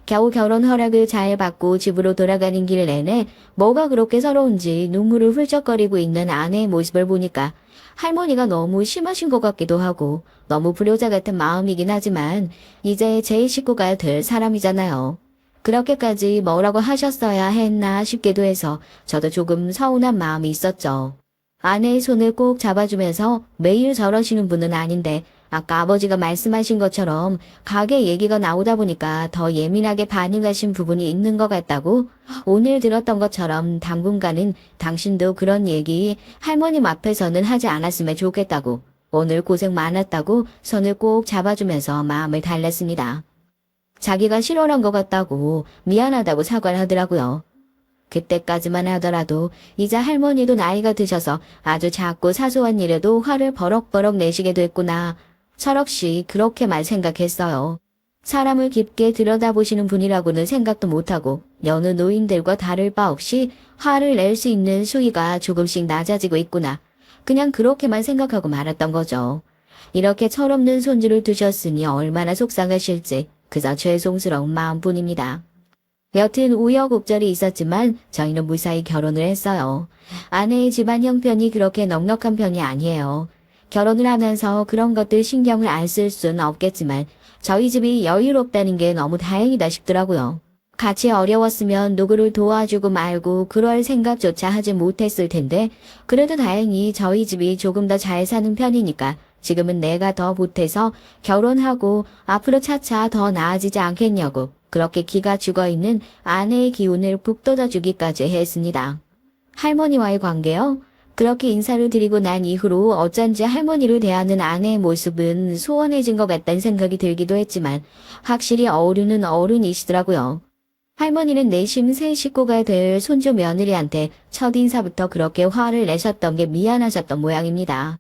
겨우 결혼 허락을 잘 받고 집으로 돌아가는 길 내내 뭐가 그렇게 서러운지 눈물을 훌쩍거리고 있는 아내의 모습을 보니까 할머니가 너무 심하신 것 같기도 하고 너무 불효자 같은 마음이긴 하지만 이제 제 식구가 될 사람이잖아요. 그렇게까지 뭐라고 하셨어야 했나 싶기도 해서 저도 조금 서운한 마음이 있었죠. 아내의 손을 꼭 잡아주면서 매일 저러시는 분은 아닌데 아까 아버지가 말씀하신 것처럼 가게 얘기가 나오다 보니까 더 예민하게 반응하신 부분이 있는 것 같다고 오늘 들었던 것처럼 당분간은 당신도 그런 얘기 할머님 앞에서는 하지 않았으면 좋겠다고 오늘 고생 많았다고 손을 꼭 잡아주면서 마음을 달랬습니다. 자기가 실언한 것 같다고 미안하다고 사과를 하더라고요. 그때까지만 하더라도 이제 할머니도 나이가 드셔서 아주 작고 사소한 일에도 화를 버럭버럭 내시게 됐구나. 철없이 그렇게만 생각했어요. 사람을 깊게 들여다보시는 분이라고는 생각도 못하고 여느 노인들과 다를 바 없이 화를 낼 수 있는 수위가 조금씩 낮아지고 있구나. 그냥 그렇게만 생각하고 말았던 거죠. 이렇게 철없는 손주를 두셨으니 얼마나 속상하실지 그저 죄송스러운 마음뿐입니다. 여튼 우여곡절이 있었지만 저희는 무사히 결혼을 했어요. 아내의 집안 형편이 그렇게 넉넉한 편이 아니에요. 결혼을 하면서 그런 것들 신경을 안 쓸 수는 없겠지만 저희 집이 여유롭다는 게 너무 다행이다 싶더라고요. 같이 어려웠으면 누구를 도와주고 말고 그럴 생각조차 하지 못했을 텐데 그래도 다행히 저희 집이 조금 더 잘 사는 편이니까 지금은 내가 더 보태서 결혼하고 앞으로 차차 더 나아지지 않겠냐고 그렇게 기가 죽어있는 아내의 기운을 북돋아주기까지 했습니다. 할머니와의 관계요? 그렇게 인사를 드리고 난 이후로 어쩐지 할머니를 대하는 아내의 모습은 소원해진 것 같다는 생각이 들기도 했지만 확실히 어른은 어른이시더라고요. 할머니는 내심 새 식구가 될 손주 며느리한테 첫인사부터 그렇게 화를 내셨던 게 미안하셨던 모양입니다.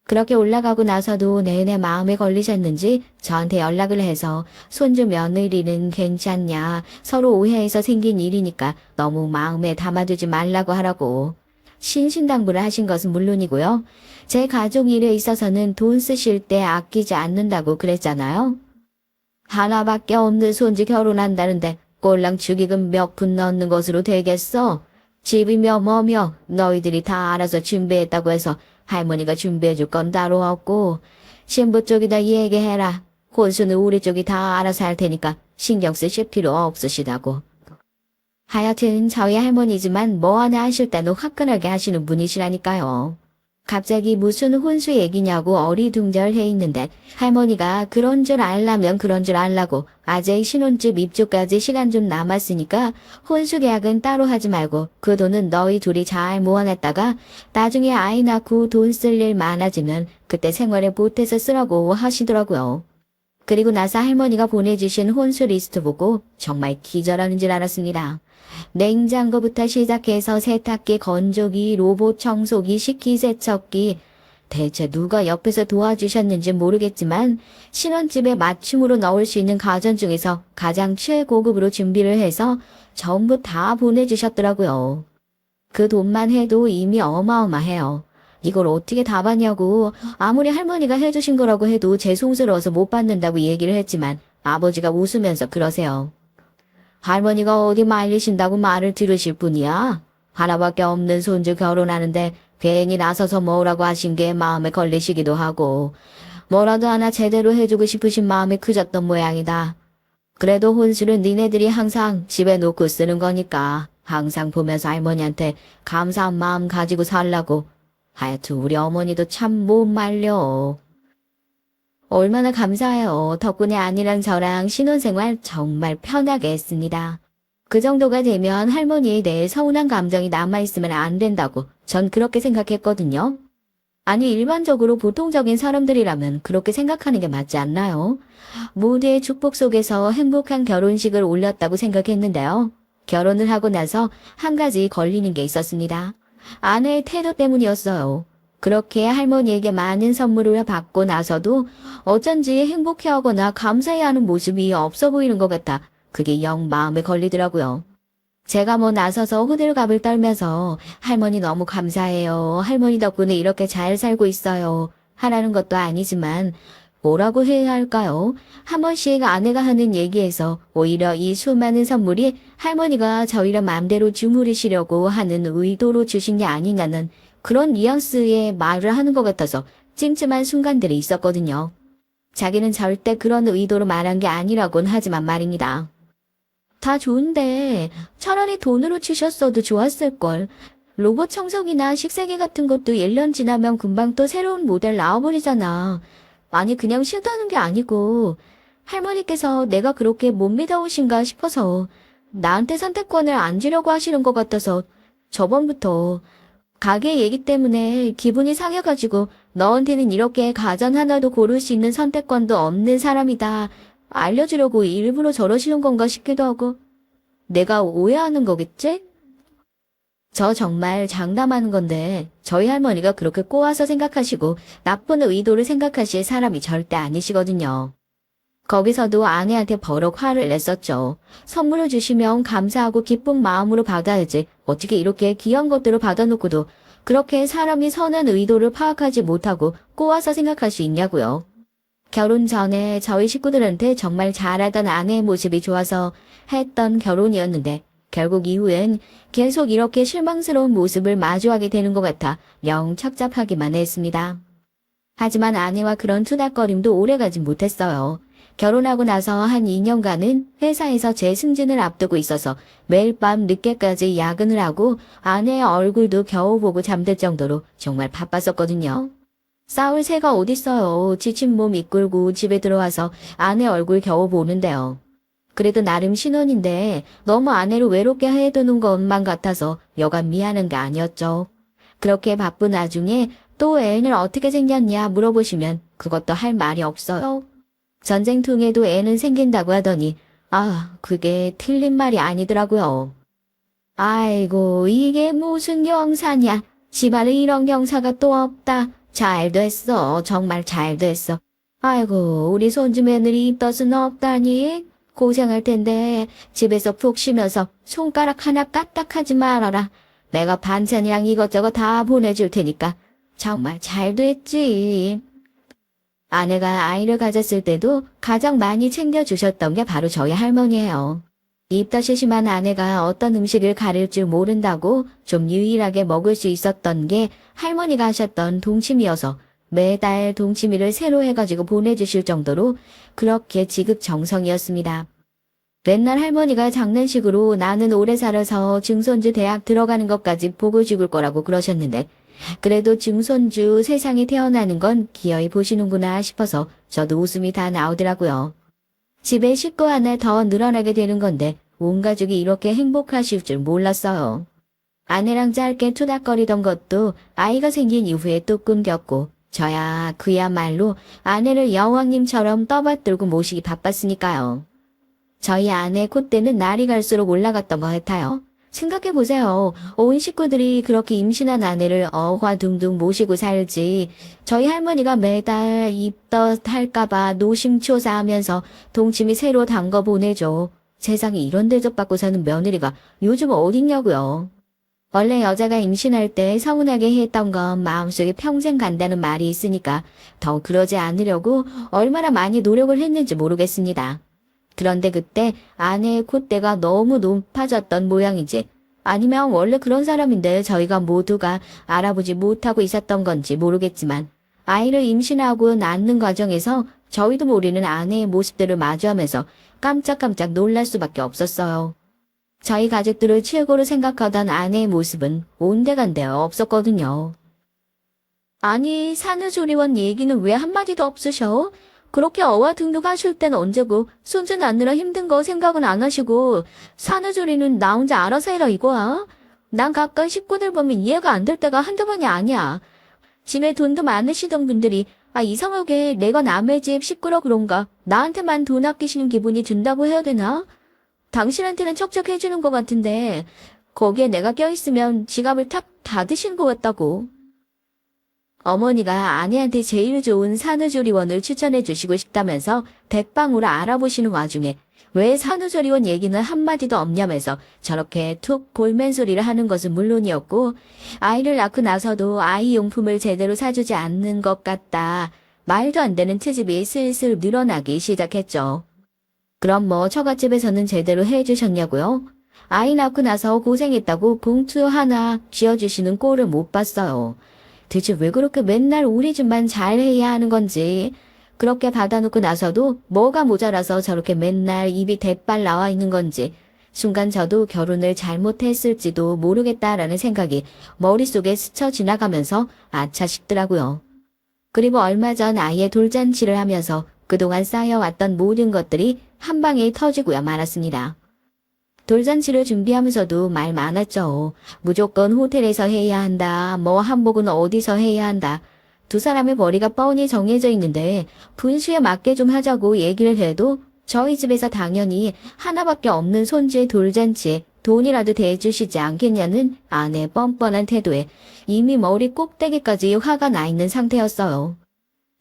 그렇게 올라가고 나서도 내내 마음에 걸리셨는지 저한테 연락을 해서 손주 며느리는 괜찮냐, 서로 오해해서 생긴 일이니까 너무 마음에 담아두지 말라고 하라고 신신당부를 하신 것은 물론이고요. 제 가족 일에 있어서는 돈 쓰실 때 아끼지 않는다고 그랬잖아요. 하나밖에 없는 손주 결혼한다는데 꼴랑 축의금 몇 푼 넣는 것으로 되겠어? 집이며 뭐며 너희들이 다 알아서 준비했다고 해서 할머니가 준비해줄 건 따로 없고 신부 쪽이다 얘기해라. 혼수는 우리 쪽이 다 알아서 할 테니까 신경 쓰실 필요 없으시다고. 하여튼 저희 할머니지만 뭐 하나 하실 때는 화끈하게 하시는 분이시라니까요. 갑자기 무슨 혼수 얘기냐고 어리둥절해 있는데 할머니가 그런 줄 알라면 그런 줄 알라고 아재 신혼집 입주까지 시간 좀 남았으니까 혼수 계약은 따로 하지 말고 그 돈은 너희 둘이 잘 모아놨다가 나중에 아이 낳고 돈 쓸 일 많아지면 그때 생활에 보태서 쓰라고 하시더라고요. 그리고 나서 할머니가 보내주신 혼수 리스트 보고 정말 기절하는 줄 알았습니다. 냉장고부터 시작해서 세탁기, 건조기, 로봇 청소기, 식기세척기 대체 누가 옆에서 도와주셨는지 모르겠지만 신혼집에 맞춤으로 넣을 수 있는 가전 중에서 가장 최고급으로 준비를 해서 전부 다 보내주셨더라고요. 그 돈만 해도 이미 어마어마해요. 이걸 어떻게 다 받냐고 아무리 할머니가 해주신 거라고 해도 죄송스러워서 못 받는다고 얘기를 했지만 아버지가 웃으면서 그러세요. 할머니가 어디 말리신다고 말을 들으실 분이야? 하나밖에 없는 손주 결혼하는데 괜히 나서서 뭐라고 하신 게 마음에 걸리시기도 하고 뭐라도 하나 제대로 해주고 싶으신 마음이 크셨던 모양이다. 그래도 혼수는 니네들이 항상 집에 놓고 쓰는 거니까 항상 보면서 할머니한테 감사한 마음 가지고 살라고. 하여튼 우리 어머니도 참 못 말려. 얼마나 감사해요. 덕분에 아내랑 저랑 신혼생활 정말 편하게 했습니다. 그 정도가 되면 할머니에 대해 서운한 감정이 남아있으면 안 된다고 전 그렇게 생각했거든요. 아니 일반적으로 보통적인 사람들이라면 그렇게 생각하는 게 맞지 않나요? 모두의 축복 속에서 행복한 결혼식을 올렸다고 생각했는데요. 결혼을 하고 나서 한 가지 걸리는 게 있었습니다. 아내의 태도 때문이었어요. 그렇게 할머니에게 많은 선물을 받고 나서도 어쩐지 행복해하거나 감사해하는 모습이 없어 보이는 것 같아 그게 영 마음에 걸리더라고요. 제가 뭐 나서서 호들갑을 떨면서 할머니 너무 감사해요. 할머니 덕분에 이렇게 잘 살고 있어요. 하라는 것도 아니지만 뭐라고 해야 할까요? 한 번씩 아내가 하는 얘기에서 오히려 이 수많은 선물이 할머니가 저희를 마음대로 주무르시려고 하는 의도로 주신 게 아니냐는 그런 뉘앙스의 말을 하는 것 같아서 찜찜한 순간들이 있었거든요. 자기는 절대 그런 의도로 말한 게 아니라고는 하지만 말입니다. 다 좋은데 차라리 돈으로 주셨어도 좋았을걸. 로봇 청소기나 식세기 같은 것도 1년 지나면 금방 또 새로운 모델 나와버리잖아. 아니 그냥 싫다는 게 아니고 할머니께서 내가 그렇게 못 믿어오신가 싶어서 나한테 선택권을 안 주려고 하시는 것 같아서 저번부터 가게 얘기 때문에 기분이 상해가지고 너한테는 이렇게 가전 하나도 고를 수 있는 선택권도 없는 사람이다. 알려주려고 일부러 저러시는 건가 싶기도 하고 내가 오해하는 거겠지? 저 정말 장담하는 건데 저희 할머니가 그렇게 꼬아서 생각하시고 나쁜 의도를 생각하실 사람이 절대 아니시거든요. 거기서도 아내한테 버럭 화를 냈었죠. 선물을 주시면 감사하고 기쁜 마음으로 받아야지 어떻게 이렇게 귀한 것들을 받아놓고도 그렇게 사람이 선한 의도를 파악하지 못하고 꼬아서 생각할 수 있냐고요. 결혼 전에 저희 식구들한테 정말 잘하던 아내의 모습이 좋아서 했던 결혼이었는데 결국 이후엔 계속 이렇게 실망스러운 모습을 마주하게 되는 것 같아 영 착잡하기만 했습니다. 하지만 아내와 그런 투닥거림도 오래가진 못했어요. 결혼하고 나서 한 2년간은 회사에서 제 승진을 앞두고 있어서 매일 밤 늦게까지 야근을 하고 아내의 얼굴도 겨우 보고 잠들 정도로 정말 바빴었거든요. 싸울 새가 어딨어요. 지친 몸 이끌고 집에 들어와서 아내 얼굴 겨우 보는데요. 그래도 나름 신혼인데 너무 아내를 외롭게 해두는 것만 같아서 여간 미안한 게 아니었죠. 그렇게 바쁜 와중에 또 애는 어떻게 생겼냐 물어보시면 그것도 할 말이 없어요. 전쟁통에도 애는 생긴다고 하더니 그게 틀린 말이 아니더라고요. 아이고 이게 무슨 경사냐. 집안에 이런 경사가 또 없다. 잘 됐어. 정말 잘 됐어. 아이고 우리 손주 며느리 입덧은 없다니. 고생할 텐데 집에서 푹 쉬면서 손가락 하나 까딱하지 말아라. 내가 반찬이랑 이것저것 다 보내줄 테니까. 정말 잘 됐지. 아내가 아이를 가졌을 때도 가장 많이 챙겨주셨던 게 바로 저희 할머니예요. 입덧이 심한 아내가 어떤 음식을 가릴 줄 모른다고 좀 유일하게 먹을 수 있었던 게 할머니가 하셨던 동치미여서 매달 동치미를 새로 해가지고 보내주실 정도로 그렇게 지극정성이었습니다. 맨날 할머니가 장난식으로 나는 오래 살아서 증손주 대학 들어가는 것까지 보고 죽을 거라고 그러셨는데 그래도 증손주 세상에 태어나는 건 기어이 보시는구나 싶어서 저도 웃음이 다 나오더라고요. 집에 식구 하나 더 늘어나게 되는 건데 온 가족이 이렇게 행복하실 줄 몰랐어요. 아내랑 짧게 투닥거리던 것도 아이가 생긴 이후에 또 끊겼고 저야 그야말로 아내를 여왕님처럼 떠받들고 모시기 바빴으니까요. 저희 아내 콧대는 날이 갈수록 올라갔던 것 같아요. 생각해보세요. 온 식구들이 그렇게 임신한 아내를 어화둥둥 모시고 살지. 저희 할머니가 매달 입덧 할까봐 노심초사하면서 동치미 새로 담궈 보내줘. 세상에 이런 대접받고 사는 며느리가 요즘 어딨냐고요. 원래 여자가 임신할 때 서운하게 했던 건 마음속에 평생 간다는 말이 있으니까 더 그러지 않으려고 얼마나 많이 노력을 했는지 모르겠습니다. 그런데 그때 아내의 콧대가 너무 높아졌던 모양이지 아니면 원래 그런 사람인데 저희가 모두가 알아보지 못하고 있었던 건지 모르겠지만 아이를 임신하고 낳는 과정에서 저희도 모르는 아내의 모습들을 마주하면서 깜짝깜짝 놀랄 수밖에 없었어요. 저희 가족들을 최고로 생각하던 아내의 모습은 온데간데 없었거든요. 아니 산후조리원 얘기는 왜 한마디도 없으셔? 그렇게 어와둥둥 하실 땐 언제고 손주 낳느라 힘든 거 생각은 안 하시고 산후조리는 나 혼자 알아서 해라 이거야. 난 가까이 식구들 보면 이해가 안 될 때가 한두 번이 아니야. 집에 돈도 많으시던 분들이 이상하게 내가 남의 집 식구라 그런가 나한테만 돈 아끼시는 기분이 든다고 해야 되나? 당신한테는 척척해주는 것 같은데 거기에 내가 껴있으면 지갑을 탁 닫으시는 것 같다고. 어머니가 아내한테 제일 좋은 산후조리원을 추천해 주시고 싶다면서 백방으로 알아보시는 와중에 왜 산후조리원 얘기는 한마디도 없냐면서 저렇게 툭 볼멘 소리를 하는 것은 물론이었고 아이를 낳고 나서도 아이 용품을 제대로 사주지 않는 것 같다. 말도 안 되는 트집이 슬슬 늘어나기 시작했죠. 그럼 뭐 처갓집에서는 제대로 해주셨냐고요? 아이 낳고 나서 고생했다고 봉투 하나 쥐어주시는 꼴을 못 봤어요. 대체 왜 그렇게 맨날 우리 집만 잘해야 하는 건지. 그렇게 받아놓고 나서도 뭐가 모자라서 저렇게 맨날 입이 대빨 나와 있는 건지. 순간 저도 결혼을 잘못했을지도 모르겠다라는 생각이 머릿속에 스쳐 지나가면서 아차 싶더라고요. 그리고 얼마 전 아이의 돌잔치를 하면서 그동안 쌓여왔던 모든 것들이 한 방에 터지고야 말았습니다. 돌잔치를 준비하면서도 말 많았죠. 무조건 호텔에서 해야 한다. 뭐 한복은 어디서 해야 한다. 두 사람의 머리가 뻔히 정해져 있는데 분수에 맞게 좀 하자고 얘기를 해도 저희 집에서 당연히 하나밖에 없는 손주의 돌잔치에 돈이라도 대주시지 않겠냐는 아내의 뻔뻔한 태도에 이미 머리 꼭대기까지 화가 나 있는 상태였어요.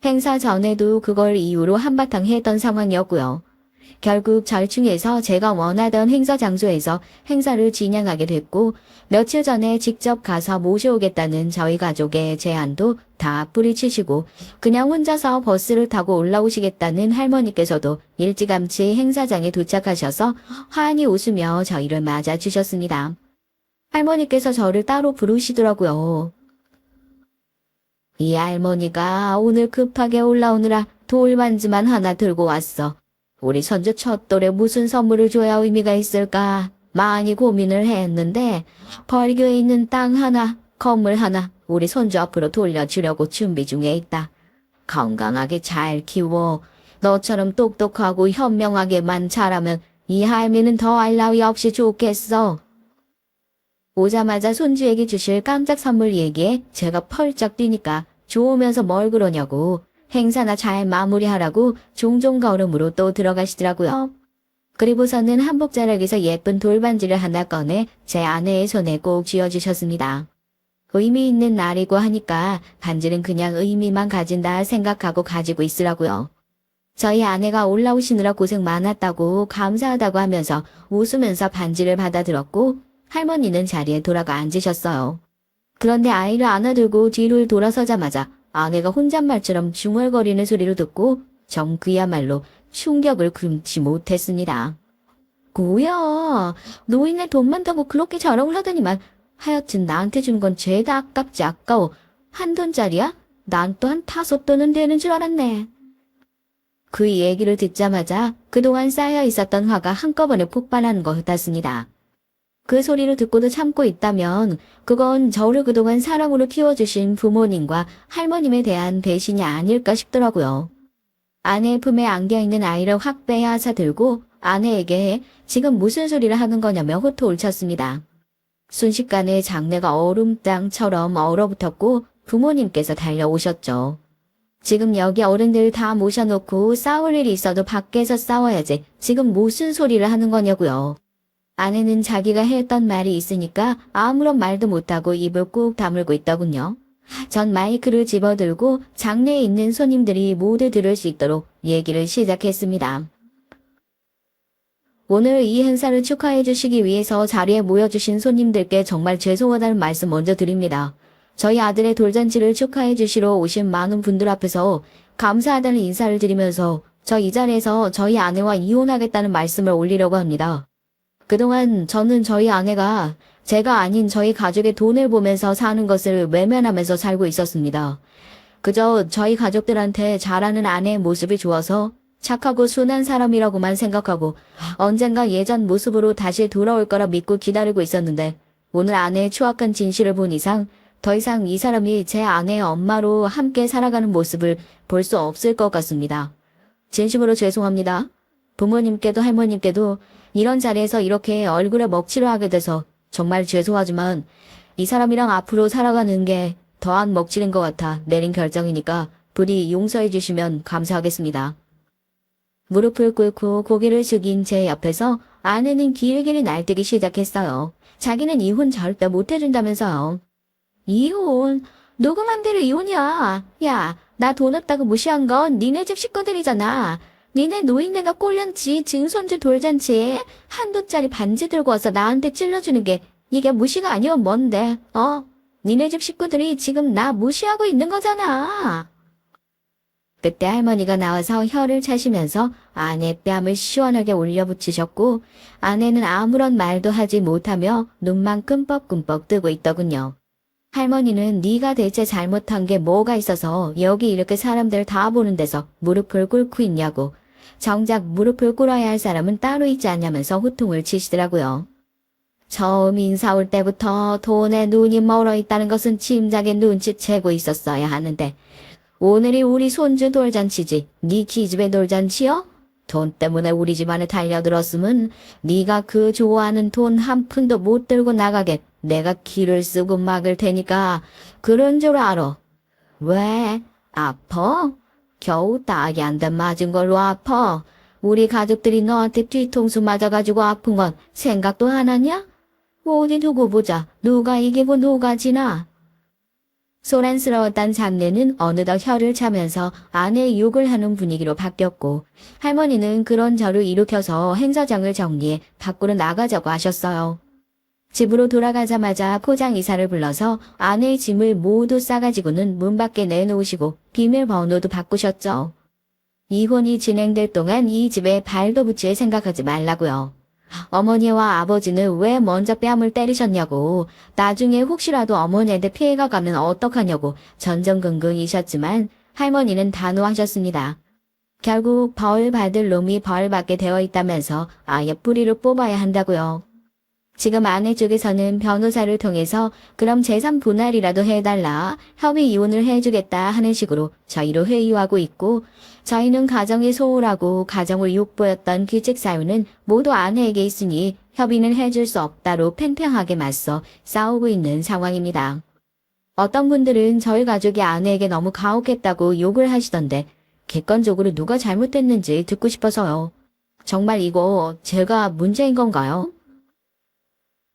행사 전에도 그걸 이유로 한바탕 했던 상황이었고요. 결국 절충해서 제가 원하던 행사 장소에서 행사를 진행하게 됐고 며칠 전에 직접 가서 모셔오겠다는 저희 가족의 제안도 다 뿌리치시고 그냥 혼자서 버스를 타고 올라오시겠다는 할머니께서도 일찌감치 행사장에 도착하셔서 환히 웃으며 저희를 맞아주셨습니다. 할머니께서 저를 따로 부르시더라고요. 이 할머니가 오늘 급하게 올라오느라 돌반지만 하나 들고 왔어. 우리 손주 첫돌에 무슨 선물을 줘야 의미가 있을까 많이 고민을 했는데 벌교에 있는 땅 하나, 건물 하나 우리 손주 앞으로 돌려주려고 준비 중에 있다. 건강하게 잘 키워. 너처럼 똑똑하고 현명하게만 자라면 이 할미는 더 알 나위 없이 좋겠어. 오자마자 손주에게 주실 깜짝 선물 얘기에 제가 펄쩍 뛰니까 좋으면서 뭘 그러냐고 행사나 잘 마무리하라고 종종 걸음으로 또 들어가시더라고요. 그리고서는 한복자락에서 예쁜 돌반지를 하나 꺼내 제 아내의 손에 꼭 쥐어주셨습니다. 의미 있는 날이고 하니까 반지는 그냥 의미만 가진다 생각하고 가지고 있으라고요. 저희 아내가 올라오시느라 고생 많았다고 감사하다고 하면서 웃으면서 반지를 받아들었고 할머니는 자리에 돌아가 앉으셨어요. 그런데 아이를 안아들고 뒤를 돌아서자마자 아내가 혼잣말처럼 중얼거리는 소리를 듣고 정 그야말로 충격을 금치 못했습니다. 뭐야, 노인네 돈 많다고 그렇게 자랑을 하더니만 하여튼 나한테 준 건 죄다 아깝지 아까워. 한 돈짜리야? 난 또 한 5돈은 되는 줄 알았네. 그 얘기를 듣자마자 그동안 쌓여 있었던 화가 한꺼번에 폭발하는 것 같았습니다. 그 소리를 듣고도 참고 있다면 그건 저를 그동안 사랑으로 키워주신 부모님과 할머님에 대한 배신이 아닐까 싶더라고요. 아내의 품에 안겨있는 아이를 확 빼앗아 들고 아내에게 지금 무슨 소리를 하는 거냐며 호통을 쳤습니다. 순식간에 장내가 얼음땅처럼 얼어붙었고 부모님께서 달려오셨죠. 지금 여기 어른들 다 모셔놓고 싸울 일이 있어도 밖에서 싸워야지 지금 무슨 소리를 하는 거냐고요. 아내는 자기가 했던 말이 있으니까 아무런 말도 못하고 입을 꾹 다물고 있더군요. 전 마이크를 집어들고 장내에 있는 손님들이 모두 들을 수 있도록 얘기를 시작했습니다. 오늘 이 행사를 축하해 주시기 위해서 자리에 모여주신 손님들께 정말 죄송하다는 말씀 먼저 드립니다. 저희 아들의 돌잔치를 축하해 주시러 오신 많은 분들 앞에서 감사하다는 인사를 드리면서 저 이 자리에서 저희 아내와 이혼하겠다는 말씀을 올리려고 합니다. 그동안 저는 저희 아내가 제가 아닌 저희 가족의 돈을 보면서 사는 것을 외면하면서 살고 있었습니다. 그저 저희 가족들한테 잘하는 아내의 모습이 좋아서 착하고 순한 사람이라고만 생각하고 언젠가 예전 모습으로 다시 돌아올 거라 믿고 기다리고 있었는데 오늘 아내의 추악한 진실을 본 이상 더 이상 이 사람이 제 아내의 엄마로 함께 살아가는 모습을 볼 수 없을 것 같습니다. 진심으로 죄송합니다. 부모님께도 할머님께도 이런 자리에서 이렇게 얼굴에 먹칠을 하게 돼서 정말 죄송하지만 이 사람이랑 앞으로 살아가는 게 더한 먹칠인 것 같아 내린 결정이니까 부디 용서해 주시면 감사하겠습니다. 무릎을 꿇고 고개를 숙인 제 옆에서 아내는 길길이 날뛰기 시작했어요. 자기는 이혼 절대 못해준다면서요. 이혼? 누구 맘대로 이혼이야. 야, 나 돈 없다고 무시한 건 니네 집 식구들이잖아. 니네 노인네가 꼴렸지 증손주 돌잔치에 한도짜리 반지 들고 와서 나한테 찔러주는 게 이게 무시가 아니면 뭔데, 어? 니네 집 식구들이 지금 나 무시하고 있는 거잖아. 그때 할머니가 나와서 혀를 차시면서 아내 뺨을 시원하게 올려붙이셨고 아내는 아무런 말도 하지 못하며 눈만 끔뻑끔뻑 뜨고 있더군요. 할머니는 네가 대체 잘못한 게 뭐가 있어서 여기 이렇게 사람들 다 보는 데서 무릎을 꿇고 있냐고. 정작 무릎을 꿇어야 할 사람은 따로 있지 않냐면서 호통을 치시더라고요. 처음 인사 올 때부터 돈에 눈이 멀어 있다는 것은 짐작에 눈치채고 있었어야 하는데 오늘이 우리 손주 돌잔치지 네 기집애 돌잔치여? 돈 때문에 우리 집안에 달려들었으면 네가 그 좋아하는 돈 한 푼도 못 들고 나가게 내가 기를 쓰고 막을 테니까 그런 줄 알아. 왜? 아파? 겨우 딱이 안 돼 맞은 걸로 아파? 우리 가족들이 너한테 뒤통수 맞아가지고 아픈 건 생각도 안 하냐? 어디 두고 보자. 누가 이기고 누가 지나? 소란스러웠던 장례는 어느덧 혀를 차면서 아내의 욕을 하는 분위기로 바뀌었고 할머니는 그런 저를 일으켜서 행사장을 정리해 밖으로 나가자고 하셨어요. 집으로 돌아가자마자 포장이사를 불러서 아내의 짐을 모두 싸가지고는 문 밖에 내놓으시고 비밀번호도 바꾸셨죠. 이혼이 진행될 동안 이 집에 발도 붙일 생각하지 말라고요. 어머니와 아버지는 왜 먼저 뺨을 때리셨냐고, 나중에 혹시라도 어머니한테 피해가 가면 어떡하냐고 전전긍긍이셨지만 할머니는 단호하셨습니다. 결국 벌 받을 놈이 벌 받게 되어 있다면서 아예 뿌리를 뽑아야 한다고요. 지금 아내 쪽에서는 변호사를 통해서 그럼 재산 분할이라도 해달라, 협의 이혼을 해주겠다 하는 식으로 저희로 회유하고 있고 저희는 가정이 소홀하고 가정을 욕보였던 규칙 사유는 모두 아내에게 있으니 협의는 해줄 수 없다로 팽팽하게 맞서 싸우고 있는 상황입니다. 어떤 분들은 저희 가족이 아내에게 너무 가혹했다고 욕을 하시던데 객관적으로 누가 잘못했는지 듣고 싶어서요. 정말 이거 제가 문제인 건가요?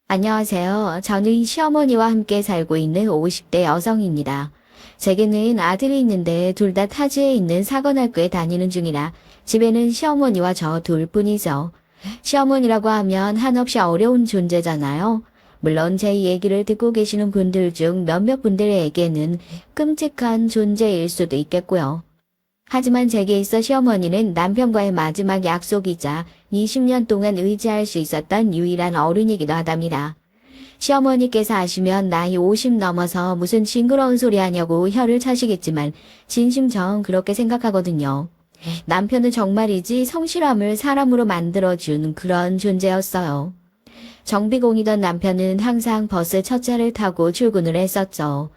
안녕하세요. 저는 시어머니와 함께 살고 있는 50대 여성입니다. 제게는 아들이 있는데 둘 다 타지에 있는 사관학교에 다니는 중이라 집에는 시어머니와 저 둘뿐이죠. 시어머니라고 하면 한없이 어려운 존재잖아요. 물론 제 얘기를 듣고 계시는 분들 중 몇몇 분들에게는 끔찍한 존재일 수도 있겠고요. 하지만 제게 있어 시어머니는 남편과의 마지막 약속이자 20년 동안 의지할 수 있었던 유일한 어른이기도 하답니다. 시어머니께서 아시면 나이 50 넘어서 무슨 징그러운 소리 하냐고 혀를 차시겠지만 진심 전 그렇게 생각하거든요. 남편은 정말이지 성실함을 사람으로 만들어준 그런 존재였어요. 정비공이던 남편은 항상 버스 첫 차를 타고 출근을 했었죠.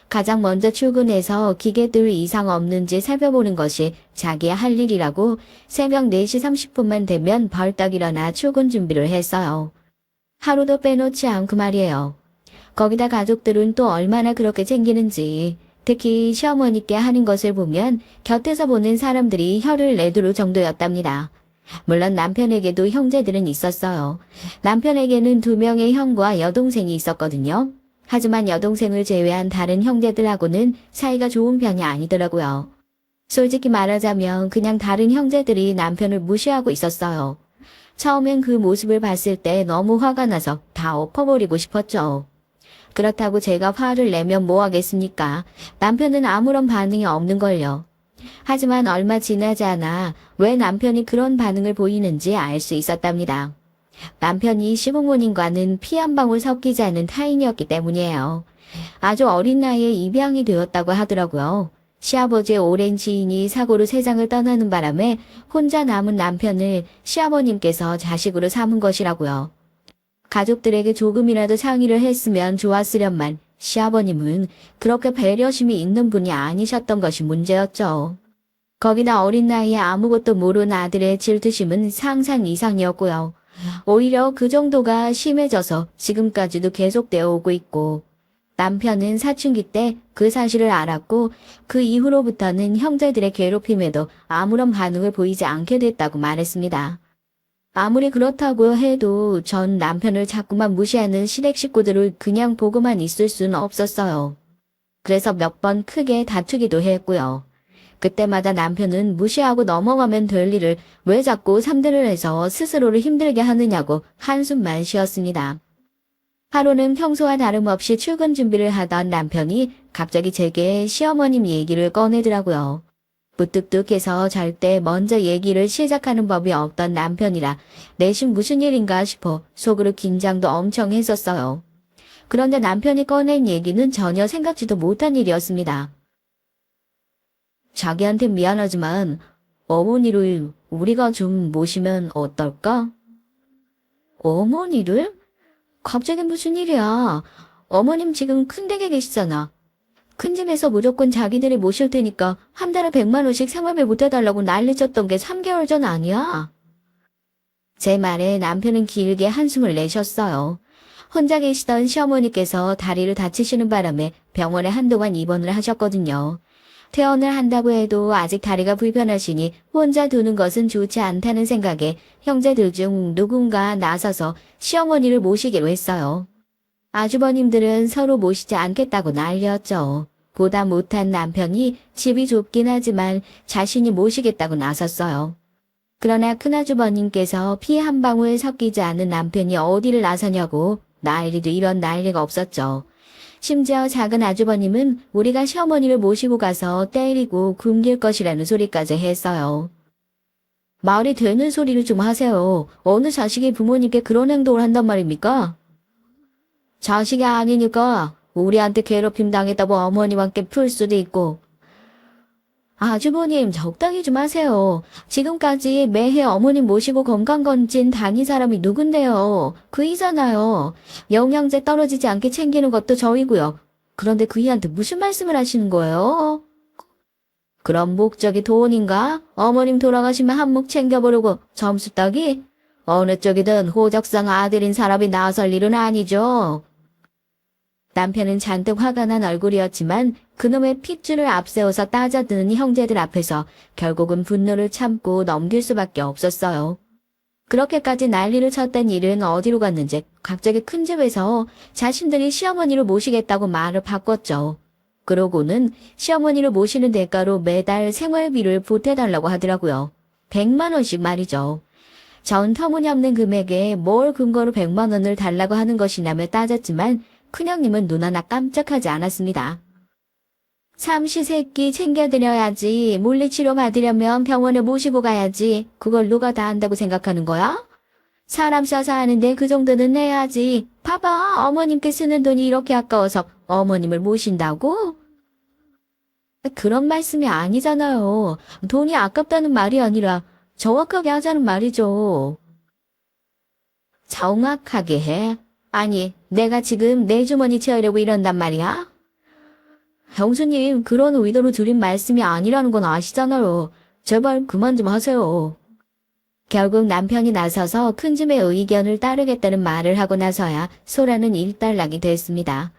가장 먼저 출근해서 기계들 이상 없는지 살펴보는 것이 자기의 할 일이라고 새벽 4시 30분만 되면 벌떡 일어나 출근 준비를 했어요. 하루도 빼놓지 않고 말이에요. 거기다 가족들은 또 얼마나 그렇게 챙기는지, 특히 시어머니께 하는 것을 보면 곁에서 보는 사람들이 혀를 내두를 정도였답니다. 물론 남편에게도 형제들은 있었어요. 남편에게는 2명의 형과 여동생이 있었거든요. 하지만 여동생을 제외한 다른 형제들하고는 사이가 좋은 편이 아니더라고요. 솔직히 말하자면 그냥 다른 형제들이 남편을 무시하고 있었어요. 처음엔 그 모습을 봤을 때 너무 화가 나서 다 엎어버리고 싶었죠. 그렇다고 제가 화를 내면 뭐 하겠습니까? 남편은 아무런 반응이 없는걸요. 하지만 얼마 지나지 않아 왜 남편이 그런 반응을 보이는지 알 수 있었답니다. 남편이 시부모님과는 피 한 방울 섞이지 않은 타인이었기 때문이에요. 아주 어린 나이에 입양이 되었다고 하더라고요. 시아버지의 오랜 지인이 사고로 세상을 떠나는 바람에 혼자 남은 남편을 시아버님께서 자식으로 삼은 것이라고요. 가족들에게 조금이라도 상의를 했으면 좋았으련만 시아버님은 그렇게 배려심이 있는 분이 아니셨던 것이 문제였죠. 거기다 어린 나이에 아무것도 모르는 아들의 질투심은 상상 이상이었고요. 오히려 그 정도가 심해져서 지금까지도 계속되어 오고 있고 남편은 사춘기 때 그 사실을 알았고 그 이후로부터는 형제들의 괴롭힘에도 아무런 반응을 보이지 않게 됐다고 말했습니다. 아무리 그렇다고 해도 전 남편을 자꾸만 무시하는 시댁 식구들을 그냥 보고만 있을 수는 없었어요. 그래서 몇 번 크게 다투기도 했고요. 그때마다 남편은 무시하고 넘어가면 될 일을 왜 자꾸 상대를 해서 스스로를 힘들게 하느냐고 한숨만 쉬었습니다. 하루는 평소와 다름없이 출근 준비를 하던 남편이 갑자기 제게 시어머님 얘기를 꺼내더라고요. 무뚝뚝해서 절대 먼저 얘기를 시작하는 법이 없던 남편이라 내심 무슨 일인가 싶어 속으로 긴장도 엄청 했었어요. 그런데 남편이 꺼낸 얘기는 전혀 생각지도 못한 일이었습니다. 자기한테 미안하지만 어머니를 우리가 좀 모시면 어떨까? 어머니를? 갑자기 무슨 일이야? 어머님 지금 큰 댁에 계시잖아. 큰 집에서 무조건 자기들이 모실 테니까 한 달에 100만 원씩 생활비 못해달라고 난리쳤던 게 3개월 전 아니야? 제 말에 남편은 길게 한숨을 내셨어요. 혼자 계시던 시어머니께서 다리를 다치시는 바람에 병원에 한동안 입원을 하셨거든요. 퇴원을 한다고 해도 아직 다리가 불편하시니 혼자 두는 것은 좋지 않다는 생각에 형제들 중 누군가 나서서 시어머니를 모시기로 했어요. 아주버님들은 서로 모시지 않겠다고 난리였죠. 보다 못한 남편이 집이 좁긴 하지만 자신이 모시겠다고 나섰어요. 그러나 큰아주버님께서 피 한 방울 섞이지 않은 남편이 어디를 나서냐고 난리도 이런 난리가 없었죠. 심지어 작은 아주버님은 우리가 시어머니를 모시고 가서 때리고 굶길 것이라는 소리까지 했어요. 말이 되는 소리를 좀 하세요. 어느 자식이 부모님께 그런 행동을 한단 말입니까? 자식이 아니니까 우리한테 괴롭힘 당했다고 어머님한테 풀 수도 있고. 아주버님 적당히 좀 하세요. 지금까지 매해 어머님 모시고 건강검진 다닌 사람이 누군데요. 그이잖아요. 영양제 떨어지지 않게 챙기는 것도 저희고요. 그런데 그이한테 무슨 말씀을 하시는 거예요? 그럼 목적이 돈인가? 어머님 돌아가시면 한몫 챙겨보려고 점수 따기? 어느 쪽이든 호적상 아들인 사람이 나설 일은 아니죠. 남편은 잔뜩 화가 난 얼굴이었지만 그놈의 핏줄을 앞세워서 따져드는 형제들 앞에서 결국은 분노를 참고 넘길 수밖에 없었어요. 그렇게까지 난리를 쳤던 일은 어디로 갔는지 갑자기 큰 집에서 자신들이 시어머니를 모시겠다고 말을 바꿨죠. 그러고는 시어머니를 모시는 대가로 매달 생활비를 보태달라고 하더라고요. 100만 원씩 말이죠. 전 터무니없는 금액에 뭘 근거로 100만 원을 달라고 하는 것이냐며 따졌지만 큰형님은 눈 하나 깜짝하지 않았습니다. 삼시세끼 챙겨드려야지. 물리치료 받으려면 병원에 모시고 가야지. 그걸 누가 다 한다고 생각하는 거야? 사람 써서 하는데 그 정도는 내야지. 봐봐, 어머님께 쓰는 돈이 이렇게 아까워서 어머님을 모신다고? 그런 말씀이 아니잖아요. 돈이 아깝다는 말이 아니라 정확하게 하자는 말이죠. 정확하게 해? 아니, 내가 지금 내 주머니 채우려고 이런단 말이야? 형수님, 그런 의도로 드린 말씀이 아니라는 건 아시잖아요. 제발 그만 좀 하세요. 결국 남편이 나서서 큰집의 의견을 따르겠다는 말을 하고 나서야 소라는 일단락이 됐습니다.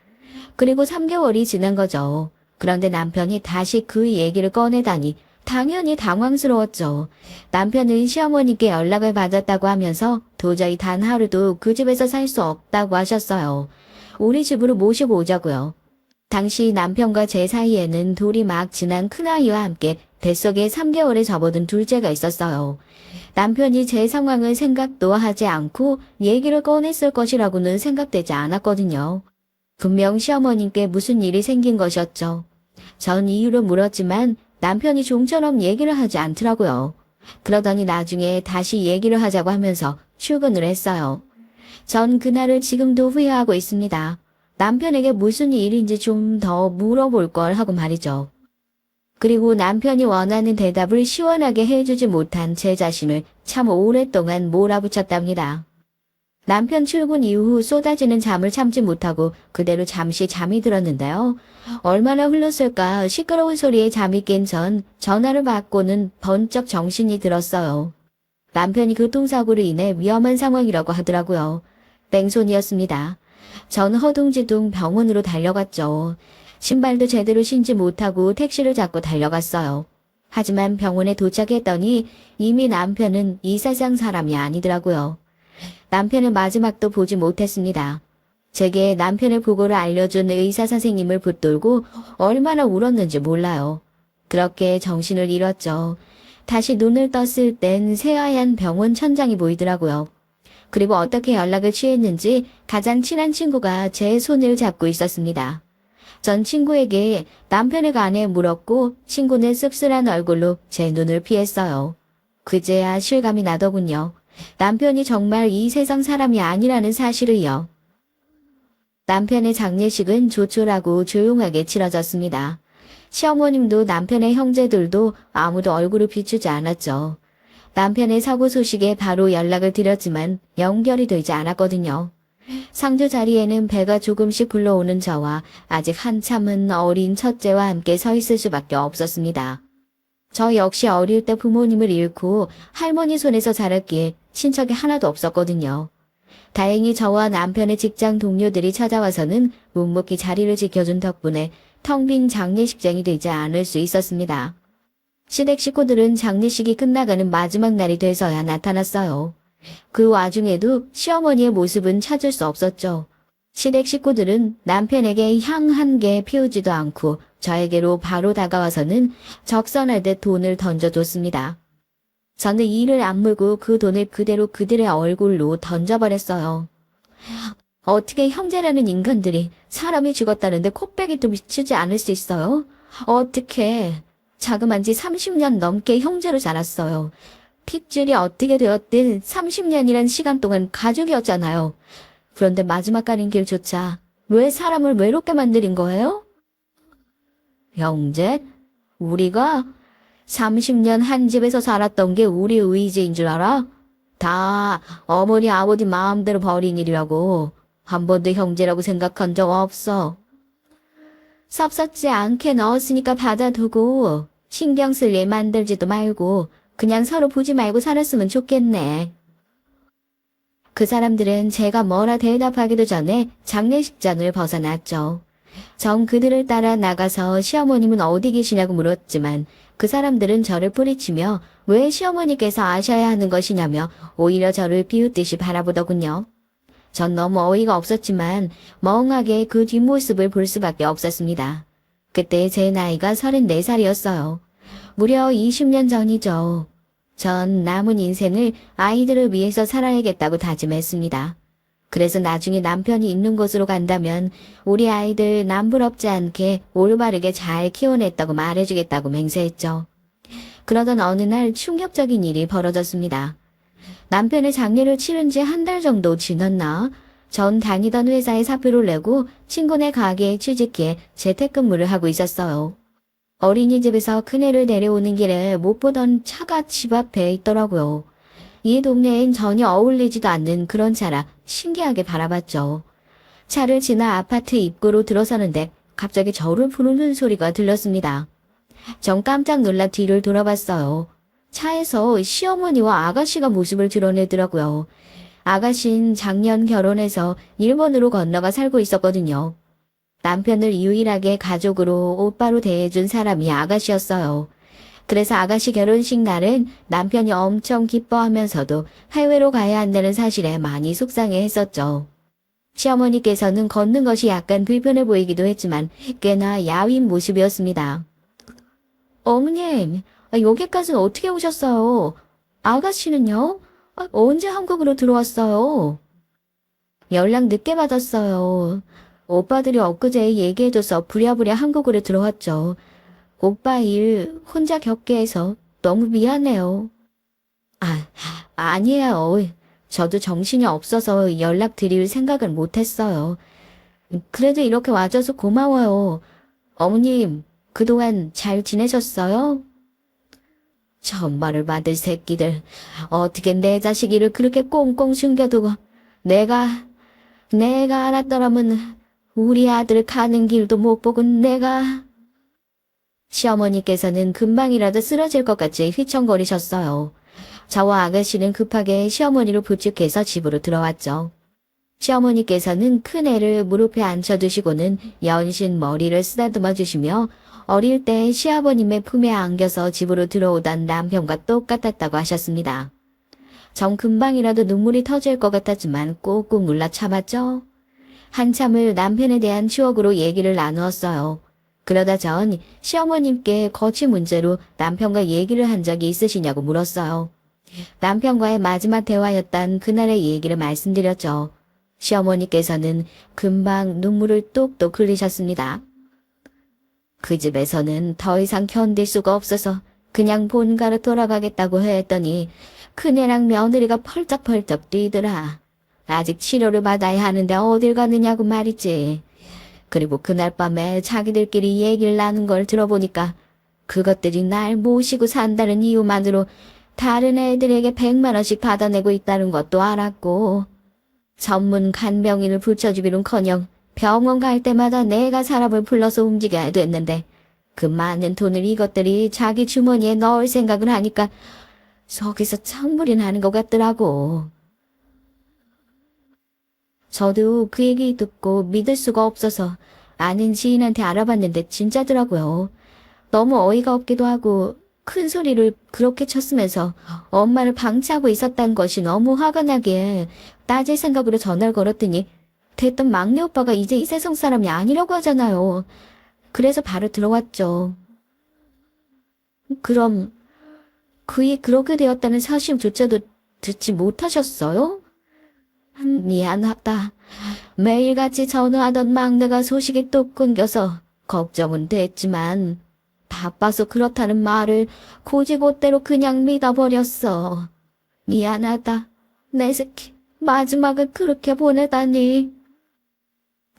그리고 3개월이 지난 거죠. 그런데 남편이 다시 그 얘기를 꺼내다니 당연히 당황스러웠죠. 남편은 시어머니께 연락을 받았다고 하면서 도저히 단 하루도 그 집에서 살 수 없다고 하셨어요. 우리 집으로 모시고 오자고요. 당시 남편과 제 사이에는 돌이 막 지난 큰아이와 함께 뱃속에 3개월에 접어든 둘째가 있었어요. 남편이 제 상황을 생각도 하지 않고 얘기를 꺼냈을 것이라고는 생각되지 않았거든요. 분명 시어머님께 무슨 일이 생긴 것이었죠. 전 이유를 물었지만 남편이 좀처럼 얘기를 하지 않더라고요. 그러더니 나중에 다시 얘기를 하자고 하면서 출근을 했어요. 전 그날을 지금도 후회하고 있습니다. 남편에게 무슨 일인지 좀 더 물어볼 걸 하고 말이죠. 그리고 남편이 원하는 대답을 시원하게 해주지 못한 제 자신을 참 오랫동안 몰아붙였답니다. 남편 출근 이후 쏟아지는 잠을 참지 못하고 그대로 잠시 잠이 들었는데요. 얼마나 흘렀을까 시끄러운 소리에 잠이 깬 전 전화를 받고는 번쩍 정신이 들었어요. 남편이 교통사고로 인해 위험한 상황이라고 하더라고요. 뺑소니였습니다. 전 허둥지둥 병원으로 달려갔죠. 신발도 제대로 신지 못하고 택시를 잡고 달려갔어요. 하지만 병원에 도착했더니 이미 남편은 이 세상 사람이 아니더라고요. 남편의 마지막도 보지 못했습니다. 제게 남편의 부고를 알려준 의사 선생님을 붙들고 얼마나 울었는지 몰라요. 그렇게 정신을 잃었죠. 다시 눈을 떴을 땐 새하얀 병원 천장이 보이더라고요. 그리고 어떻게 연락을 취했는지 가장 친한 친구가 제 손을 잡고 있었습니다. 전 친구에게 남편의 간에 물었고 친구는 씁쓸한 얼굴로 제 눈을 피했어요. 그제야 실감이 나더군요. 남편이 정말 이 세상 사람이 아니라는 사실을요. 남편의 장례식은 조촐하고 조용하게 치러졌습니다. 시어머님도 남편의 형제들도 아무도 얼굴을 비추지 않았죠. 남편의 사고 소식에 바로 연락을 드렸지만 연결이 되지 않았거든요. 상주 자리에는 배가 조금씩 불러오는 저와 아직 한참은 어린 첫째와 함께 서 있을 수밖에 없었습니다. 저 역시 어릴 때 부모님을 잃고 할머니 손에서 자랐기에 친척이 하나도 없었거든요. 다행히 저와 남편의 직장 동료들이 찾아와서는 묵묵히 자리를 지켜준 덕분에 텅 빈 장례식장이 되지 않을 수 있었습니다. 시댁 식구들은 장례식이 끝나가는 마지막 날이 돼서야 나타났어요. 그 와중에도 시어머니의 모습은 찾을 수 없었죠. 시댁 식구들은 남편에게 향 한 개 피우지도 않고 저에게로 바로 다가와서는 적선할 듯 돈을 던져줬습니다. 저는 이를 악물고 그 돈을 그대로 그들의 얼굴로 던져버렸어요. 어떻게 형제라는 인간들이 사람이 죽었다는데 코빼기도 미치지 않을 수 있어요? 어떻게 자그만 지 30년 넘게 형제로 자랐어요. 핏줄이 어떻게 되었든 30년이란 시간 동안 가족이었잖아요. 그런데 마지막 가는 길조차 왜 사람을 외롭게 만드는 거예요? 형제? 우리가 30년 한 집에서 살았던 게 우리 의지인 줄 알아? 다 어머니 아버지 마음대로 벌인 일이라고. 한 번도 형제라고 생각한 적 없어. 섭섭지 않게 넣었으니까 받아두고 신경 쓸 일 만들지도 말고 그냥 서로 보지 말고 살았으면 좋겠네. 그 사람들은 제가 뭐라 대답하기도 전에 장례식장을 벗어났죠. 전 그들을 따라 나가서 시어머님은 어디 계시냐고 물었지만 그 사람들은 저를 뿌리치며 왜 시어머니께서 아셔야 하는 것이냐며 오히려 저를 비웃듯이 바라보더군요. 전 너무 어이가 없었지만 멍하게 그 뒷모습을 볼 수밖에 없었습니다. 그때 제 나이가 34살이었어요. 무려 20년 전이죠. 전 남은 인생을 아이들을 위해서 살아야겠다고 다짐했습니다. 그래서 나중에 남편이 있는 곳으로 간다면 우리 아이들 남부럽지 않게 올바르게 잘 키워냈다고 말해주겠다고 맹세했죠. 그러던 어느 날 충격적인 일이 벌어졌습니다. 남편의 장례를 치른 지 한 달 정도 지났나? 전 다니던 회사에 사표를 내고 친구네 가게에 취직해 재택근무를 하고 있었어요. 어린이집에서 큰애를 데려오는 길에 못 보던 차가 집 앞에 있더라고요. 이 동네엔 전혀 어울리지도 않는 그런 차라 신기하게 바라봤죠. 차를 지나 아파트 입구로 들어서는데 갑자기 저를 부르는 소리가 들렸습니다. 전 깜짝 놀라 뒤를 돌아봤어요. 차에서 시어머니와 아가씨가 모습을 드러내더라고요. 아가씨는 작년 결혼해서 일본으로 건너가 살고 있었거든요. 남편을 유일하게 가족으로 오빠로 대해준 사람이 아가씨였어요. 그래서 아가씨 결혼식 날은 남편이 엄청 기뻐하면서도 해외로 가야 한다는 사실에 많이 속상해했었죠. 시어머니께서는 걷는 것이 약간 불편해 보이기도 했지만 꽤나 야윈 모습이었습니다. 어머님, 여기까지는 어떻게 오셨어요? 아가씨는요? 언제 한국으로 들어왔어요? 연락 늦게 받았어요. 오빠들이 엊그제 얘기해줘서 부랴부랴 한국으로 들어왔죠. 오빠 일 혼자 겪게 해서 너무 미안해요. 아니에요. 저도 정신이 없어서 연락드릴 생각을 못했어요. 그래도 이렇게 와줘서 고마워요. 어머님, 그동안 잘 지내셨어요? 천벌을 받을 새끼들. 어떻게 내 자식이를 그렇게 꽁꽁 숨겨두고 내가 알았더라면 우리 아들 가는 길도 못 보고 내가... 시어머니께서는 금방이라도 쓰러질 것 같이 휘청거리셨어요. 저와 아가씨는 급하게 시어머니를 부축해서 집으로 들어왔죠. 시어머니께서는 큰애를 무릎에 앉혀두시고는 연신 머리를 쓰다듬어 주시며 어릴 때 시아버님의 품에 안겨서 집으로 들어오던 남편과 똑같았다고 하셨습니다. 전 금방이라도 눈물이 터질 것 같았지만 꾹꾹 눌러 참았죠. 한참을 남편에 대한 추억으로 얘기를 나누었어요. 그러다 전 시어머님께 거취 문제로 남편과 얘기를 한 적이 있으시냐고 물었어요. 남편과의 마지막 대화였던 그날의 얘기를 말씀드렸죠. 시어머니께서는 금방 눈물을 뚝뚝 흘리셨습니다. 그 집에서는 더 이상 견딜 수가 없어서 그냥 본가로 돌아가겠다고 했더니 큰애랑 며느리가 펄쩍펄쩍 뛰더라. 아직 치료를 받아야 하는데 어딜 가느냐고 말이지. 그리고 그날 밤에 자기들끼리 얘기를 나눈 걸 들어보니까 그것들이 날 모시고 산다는 이유만으로 다른 애들에게 100만 원씩 받아내고 있다는 것도 알았고, 전문 간병인을 붙여주기는커녕 병원 갈 때마다 내가 사람을 불러서 움직여야 됐는데 그 많은 돈을 이것들이 자기 주머니에 넣을 생각을 하니까 속에서 천불이 나는 것 같더라고. 저도 그 얘기 듣고 믿을 수가 없어서 아는 지인한테 알아봤는데 진짜더라고요. 너무 어이가 없기도 하고 큰 소리를 그렇게 쳤으면서 엄마를 방치하고 있었다는 것이 너무 화가 나기에 따질 생각으로 전화를 걸었더니 됐던 막내 오빠가 이제 이 세상 사람이 아니라고 하잖아요. 그래서 바로 들어왔죠. 그럼 그이 그렇게 되었다는 사실조차도 듣지 못하셨어요? 미안하다. 매일같이 전화하던 막내가 소식이 또 끊겨서 걱정은 됐지만 바빠서 그렇다는 말을 고지고대로 그냥 믿어버렸어. 미안하다. 내 새끼 마지막을 그렇게 보내다니.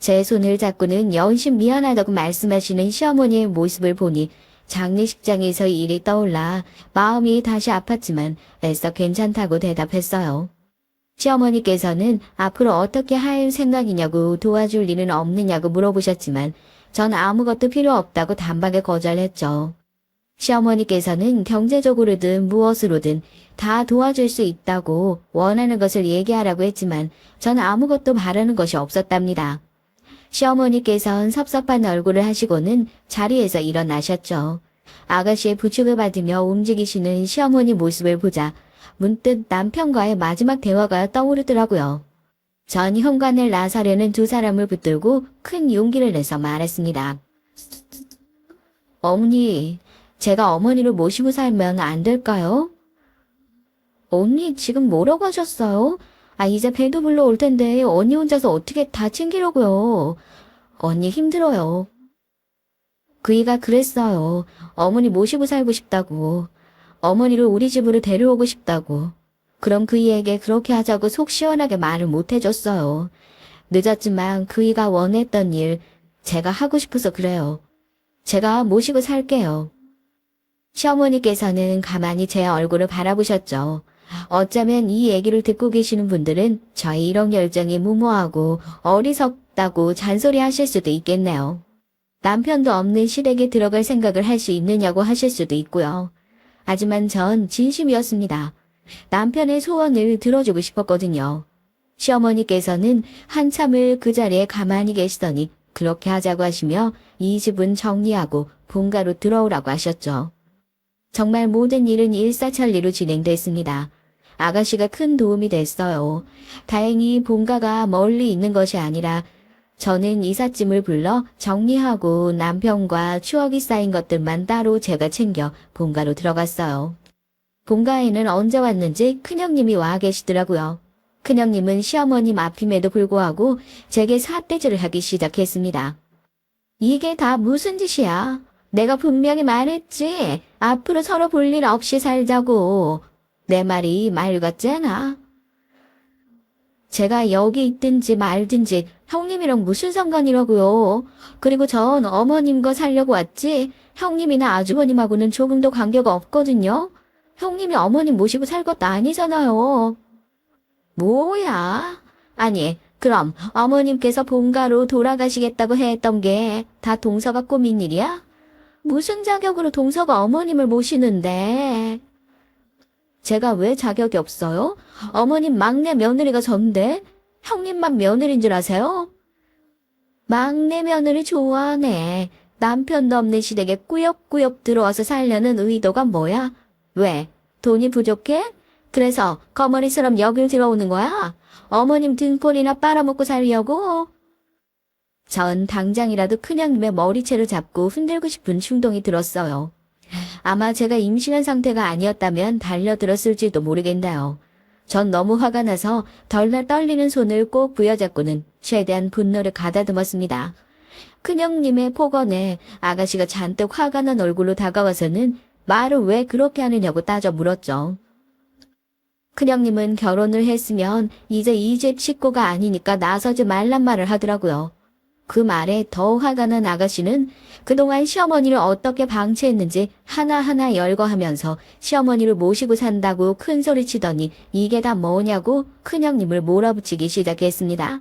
제 손을 잡고는 연신 미안하다고 말씀하시는 시어머니의 모습을 보니 장례식장에서 일이 떠올라 마음이 다시 아팠지만 애써 괜찮다고 대답했어요. 시어머니께서는 앞으로 어떻게 할 생각이냐고 도와줄 일은 없느냐고 물어보셨지만 전 아무것도 필요 없다고 단박에 거절했죠. 시어머니께서는 경제적으로든 무엇으로든 다 도와줄 수 있다고 원하는 것을 얘기하라고 했지만 전 아무것도 바라는 것이 없었답니다. 시어머니께서는 섭섭한 얼굴을 하시고는 자리에서 일어나셨죠. 아가씨의 부축을 받으며 움직이시는 시어머니 모습을 보자 문득 남편과의 마지막 대화가 떠오르더라고요. 전 현관을 나서려는 두 사람을 붙들고 큰 용기를 내서 말했습니다. 어머니, 제가 어머니를 모시고 살면 안 될까요? 언니 지금 뭐라고 하셨어요? 이제 배도 불러올 텐데 언니 혼자서 어떻게 다 챙기려고요. 언니 힘들어요. 그이가 그랬어요. 어머니 모시고 살고 싶다고. 어머니를 우리 집으로 데려오고 싶다고. 그럼 그이에게 그렇게 하자고 속 시원하게 말을 못 해줬어요. 늦었지만 그이가 원했던 일 제가 하고 싶어서 그래요. 제가 모시고 살게요. 시어머니께서는 가만히 제 얼굴을 바라보셨죠. 어쩌면 이 얘기를 듣고 계시는 분들은 저의 이런 열정이 무모하고 어리석다고 잔소리하실 수도 있겠네요. 남편도 없는 시댁에 들어갈 생각을 할 수 있느냐고 하실 수도 있고요. 하지만 전 진심이었습니다. 남편의 소원을 들어주고 싶었거든요. 시어머니께서는 한참을 그 자리에 가만히 계시더니 그렇게 하자고 하시며 이 집은 정리하고 본가로 들어오라고 하셨죠. 정말 모든 일은 일사천리로 진행됐습니다. 아가씨가 큰 도움이 됐어요. 다행히 본가가 멀리 있는 것이 아니라 저는 이삿짐을 불러 정리하고 남편과 추억이 쌓인 것들만 따로 제가 챙겨 본가로 들어갔어요. 본가에는 언제 왔는지 큰형님이 와 계시더라고요. 큰형님은 시어머님 앞임에도 불구하고 제게 삿대질을 하기 시작했습니다. 이게 다 무슨 짓이야? 내가 분명히 말했지. 앞으로 서로 볼 일 없이 살자고. 내 말이 말 같지 않아? 제가 여기 있든지 말든지 형님이랑 무슨 상관이라고요. 그리고 전 어머님과 살려고 왔지 형님이나 아주버님하고는 조금도 관계가 없거든요. 형님이 어머님 모시고 살 것도 아니잖아요. 뭐야? 아니, 그럼 어머님께서 본가로 돌아가시겠다고 했던 게 다 동서가 꾸민 일이야? 무슨 자격으로 동서가 어머님을 모시는데? 제가 왜 자격이 없어요? 어머님 막내 며느리가 전데 형님만 며느리인 줄 아세요? 막내 며느리 좋아하네. 남편도 없는 시댁에 꾸역꾸역 들어와서 살려는 의도가 뭐야? 왜? 돈이 부족해? 그래서 거머리처럼 여길 들어오는 거야? 어머님 등골이나 빨아먹고 살려고? 전 당장이라도 큰형님의 머리채를 잡고 흔들고 싶은 충동이 들었어요. 아마 제가 임신한 상태가 아니었다면 달려들었을지도 모르겠나요. 전 너무 화가 나서 덜덜 떨리는 손을 꼭 부여잡고는 최대한 분노를 가다듬었습니다. 큰형님의 폭언에 아가씨가 잔뜩 화가 난 얼굴로 다가와서는 말을 왜 그렇게 하느냐고 따져 물었죠. 큰형님은 결혼을 했으면 이제 이 집 식구가 아니니까 나서지 말란 말을 하더라고요. 그 말에 더 화가 난 아가씨는 그동안 시어머니를 어떻게 방치했는지 하나하나 열거하면서 시어머니를 모시고 산다고 큰소리 치더니 이게 다 뭐냐고 큰형님을 몰아붙이기 시작했습니다.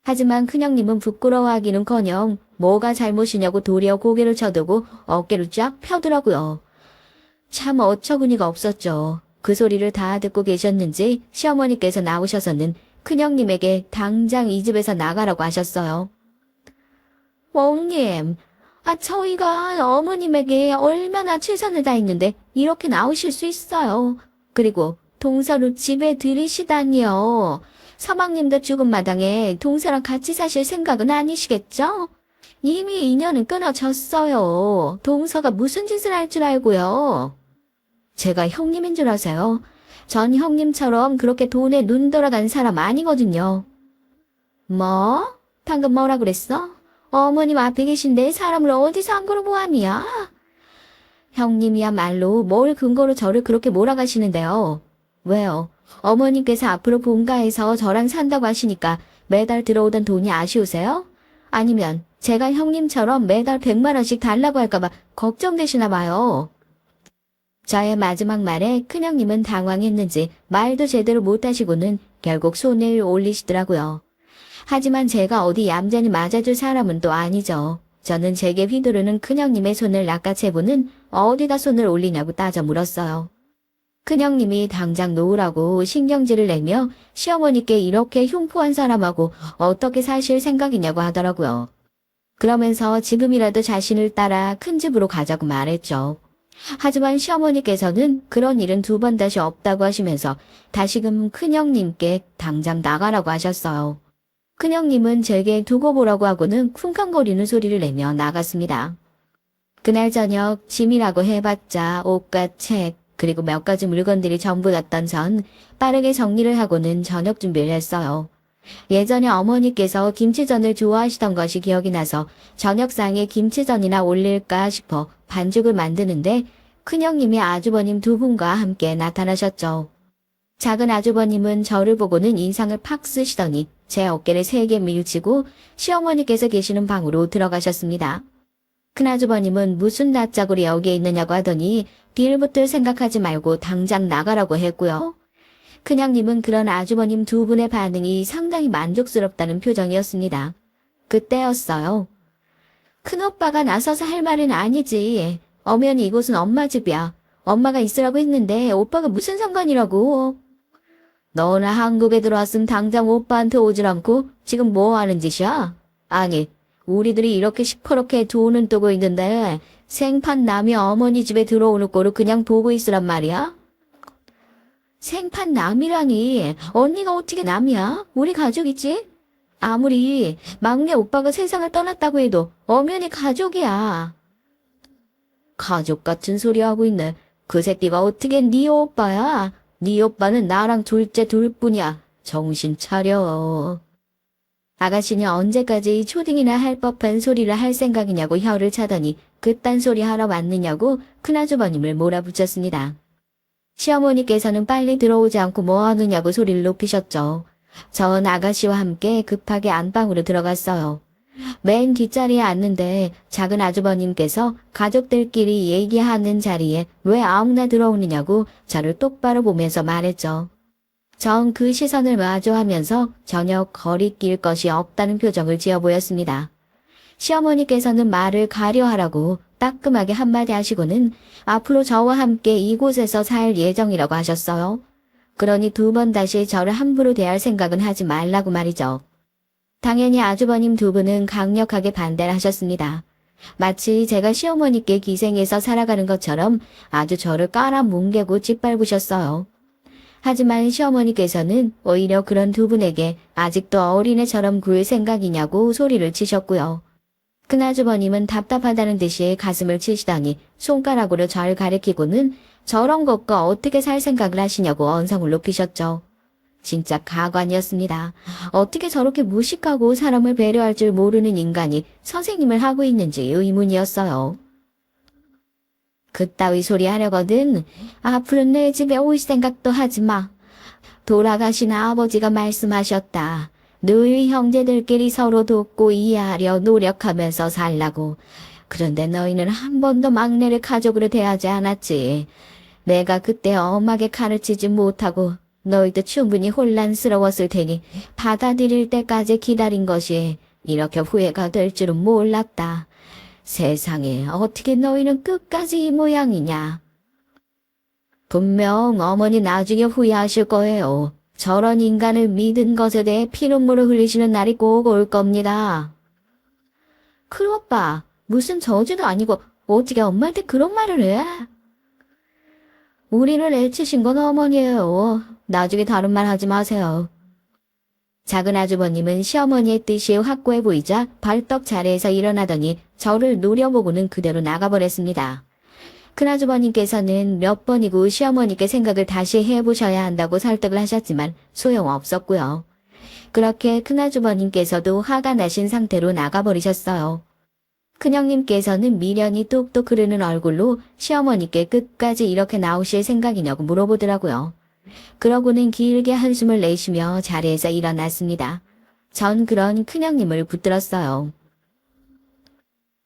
하지만 큰형님은 부끄러워하기는커녕 뭐가 잘못이냐고 도리어 고개를 쳐들고 어깨를 쫙 펴더라고요. 참 어처구니가 없었죠. 그 소리를 다 듣고 계셨는지 시어머니께서 나오셔서는 큰형님에게 당장 이 집에서 나가라고 하셨어요. 어머님, 저희가 어머님에게 얼마나 최선을 다했는데 이렇게 나오실 수 있어요. 그리고 동서를 집에 들이시다니요. 서방님도 죽은 마당에 동서랑 같이 사실 생각은 아니시겠죠? 이미 인연은 끊어졌어요. 동서가 무슨 짓을 할 줄 알고요. 제가 형님인 줄 아세요? 전 형님처럼 그렇게 돈에 눈 돌아간 사람 아니거든요. 뭐? 방금 뭐라 그랬어? 어머님 앞에 계신 내 사람을 어디서 함부로 보함이야? 형님이야말로 뭘 근거로 저를 그렇게 몰아가시는데요. 왜요? 어머님께서 앞으로 본가에서 저랑 산다고 하시니까 매달 들어오던 돈이 아쉬우세요? 아니면 제가 형님처럼 매달 100만 원씩 달라고 할까봐 걱정되시나 봐요. 저의 마지막 말에 큰형님은 당황했는지 말도 제대로 못하시고는 결국 손을 올리시더라고요. 하지만 제가 어디 얌전히 맞아줄 사람은 또 아니죠. 저는 제게 휘두르는 큰형님의 손을 낚아채고는 어디다 손을 올리냐고 따져 물었어요. 큰형님이 당장 놓으라고 신경질을 내며 시어머니께 이렇게 흉포한 사람하고 어떻게 사실 생각이냐고 하더라고요. 그러면서 지금이라도 자신을 따라 큰 집으로 가자고 말했죠. 하지만 시어머니께서는 그런 일은 두 번 다시 없다고 하시면서 다시금 큰형님께 당장 나가라고 하셨어요. 큰형님은 제게 두고 보라고 하고는 쿵쾅거리는 소리를 내며 나갔습니다. 그날 저녁 짐이라고 해봤자 옷과 책 그리고 몇 가지 물건들이 전부 났던 전 빠르게 정리를 하고는 저녁 준비를 했어요. 예전에 어머니께서 김치전을 좋아하시던 것이 기억이 나서 저녁상에 김치전이나 올릴까 싶어 반죽을 만드는데 큰형님이 아주버님 두 분과 함께 나타나셨죠. 작은 아주버님은 저를 보고는 인상을 팍 쓰시더니 제 어깨를 세게 밀치고 시어머니께서 계시는 방으로 들어가셨습니다. 큰아주버님은 무슨 낯짝으로 여기에 있느냐고 하더니 뒤를 생각하지 말고 당장 나가라고 했고요. 큰형님은 그런 아주버님 두 분의 반응이 상당히 만족스럽다는 표정이었습니다. 그때였어요. 큰오빠가 나서서 할 말은 아니지. 엄연히 이곳은 엄마 집이야. 엄마가 있으라고 했는데 오빠가 무슨 상관이라고. 너나 한국에 들어왔으면 당장 오빠한테 오질 않고 지금 뭐 하는 짓이야? 아니, 우리들이 이렇게 시퍼렇게 돈은 뜨고 있는데 생판 남이 어머니 집에 들어오는 꼴을 그냥 보고 있으란 말이야? 생판 남이라니 언니가 어떻게 남이야? 우리 가족이지? 아무리 막내 오빠가 세상을 떠났다고 해도 엄연히 가족이야. 가족 같은 소리 하고 있네. 그 새끼가 어떻게 네 오빠야? 네 오빠는 나랑 둘째 둘뿐이야. 정신 차려. 아가씨는 언제까지 초딩이나 할 법한 소리를 할 생각이냐고 혀를 차더니 그딴 소리 하러 왔느냐고 큰아주버님을 몰아붙였습니다. 시어머니께서는 빨리 들어오지 않고 뭐 하느냐고 소리를 높이셨죠. 전 아가씨와 함께 급하게 안방으로 들어갔어요. 맨 뒷자리에 앉는데 작은 아주버님께서 가족들끼리 얘기하는 자리에 왜 아무나 들어오느냐고 저를 똑바로 보면서 말했죠. 전 그 시선을 마주하면서 전혀 거리낄 것이 없다는 표정을 지어 보였습니다. 시어머니께서는 말을 가려하라고 따끔하게 한마디 하시고는 앞으로 저와 함께 이곳에서 살 예정이라고 하셨어요. 그러니 두 번 다시 저를 함부로 대할 생각은 하지 말라고 말이죠. 당연히 아주버님 두 분은 강력하게 반대를 하셨습니다. 마치 제가 시어머니께 기생해서 살아가는 것처럼 아주 저를 깔아뭉개고 짓밟으셨어요. 하지만 시어머니께서는 오히려 그런 두 분에게 아직도 어린애처럼 굴 생각이냐고 소리를 치셨고요. 큰아주버님은 답답하다는 듯이 가슴을 치시더니 손가락으로 절 가리키고는 저런 것과 어떻게 살 생각을 하시냐고 언성을 높이셨죠. 진짜 가관이었습니다. 어떻게 저렇게 무식하고 사람을 배려할 줄 모르는 인간이 선생님을 하고 있는지 의문이었어요. 그따위 소리 하려거든 앞으로 내 집에 올 생각도 하지 마. 돌아가신 아버지가 말씀하셨다. 너희 형제들끼리 서로 돕고 이해하려 노력하면서 살라고. 그런데 너희는 한 번도 막내를 가족으로 대하지 않았지. 내가 그때 엄하게 가르치지 못하고 너희도 충분히 혼란스러웠을 테니 받아들일 때까지 기다린 것이 이렇게 후회가 될 줄은 몰랐다. 세상에 어떻게 너희는 끝까지 이 모양이냐. 분명 어머니 나중에 후회하실 거예요. 저런 인간을 믿은 것에 대해 피눈물을 흘리시는 날이 꼭 올 겁니다. 큰 오빠, 무슨 저주도 아니고 어떻게 엄마한테 그런 말을 해? 우리를 애치신 건 어머니예요. 나중에 다른 말 하지 마세요. 작은 아주버님은 시어머니의 뜻이 확고해 보이자 벌떡 자리에서 일어나더니 저를 노려보고는 그대로 나가버렸습니다. 큰아주버님께서는 몇 번이고 시어머니께 생각을 다시 해보셔야 한다고 설득을 하셨지만 소용없었고요. 그렇게 큰아주버님께서도 화가 나신 상태로 나가버리셨어요. 큰형님께서는 미련이 뚝뚝 흐르는 얼굴로 시어머니께 끝까지 이렇게 나오실 생각이냐고 물어보더라고요. 그러고는 길게 한숨을 내쉬며 자리에서 일어났습니다. 전 그런 큰형님을 붙들었어요.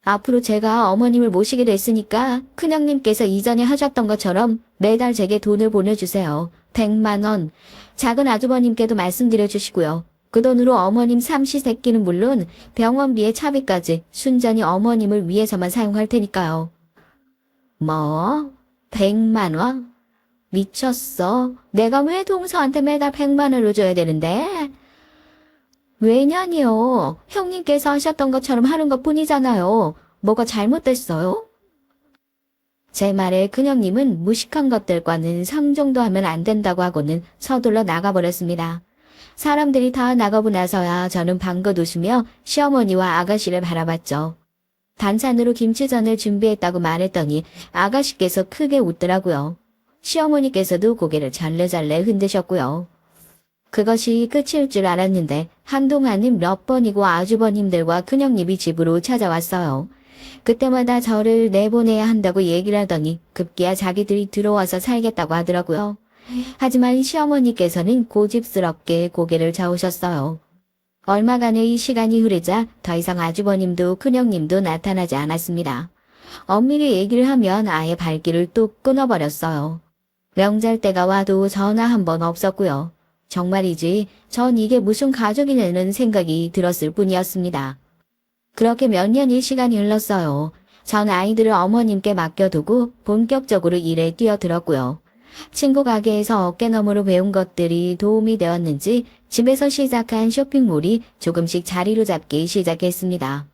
앞으로 제가 어머님을 모시게 됐으니까 큰형님께서 이전에 하셨던 것처럼 매달 제게 돈을 보내주세요. 100만 원. 작은 아주버님께도 말씀드려 주시고요. 그 돈으로 어머님 삼시세끼는 물론 병원비에 차비까지 순전히 어머님을 위해서만 사용할 테니까요. 뭐? 100만 원? 미쳤어. 내가 왜 동서한테 매달 100만 원을 줘야 되는데? 왜냐니요. 형님께서 하셨던 것처럼 하는 것뿐이잖아요. 뭐가 잘못됐어요? 제 말에 큰형님은 무식한 것들과는 상종도 하면 안 된다고 하고는 서둘러 나가버렸습니다. 사람들이 다 나가고 나서야 저는 방긋 웃으며 시어머니와 아가씨를 바라봤죠. 반찬으로 김치전을 준비했다고 말했더니 아가씨께서 크게 웃더라고요. 시어머니께서도 고개를 잘래잘래 흔드셨고요. 그것이 끝일 줄 알았는데 한동안은 몇 번이고 아주버님들과 큰형님이 집으로 찾아왔어요. 그때마다 저를 내보내야 한다고 얘기를 하더니 급기야 자기들이 들어와서 살겠다고 하더라고요. 하지만 시어머니께서는 고집스럽게 고개를 저으셨어요. 얼마간의 이 시간이 흐르자 더 이상 아주버님도 큰형님도 나타나지 않았습니다. 엄밀히 얘기를 하면 아예 발길을 뚝 끊어버렸어요. 명절 때가 와도 전화 한 번 없었고요. 정말이지 전 이게 무슨 가족이냐는 생각이 들었을 뿐이었습니다. 그렇게 몇 년이 시간이 흘렀어요. 전 아이들을 어머님께 맡겨두고 본격적으로 일에 뛰어들었고요. 친구 가게에서 어깨너머로 배운 것들이 도움이 되었는지 집에서 시작한 쇼핑몰이 조금씩 자리로 잡기 시작했습니다.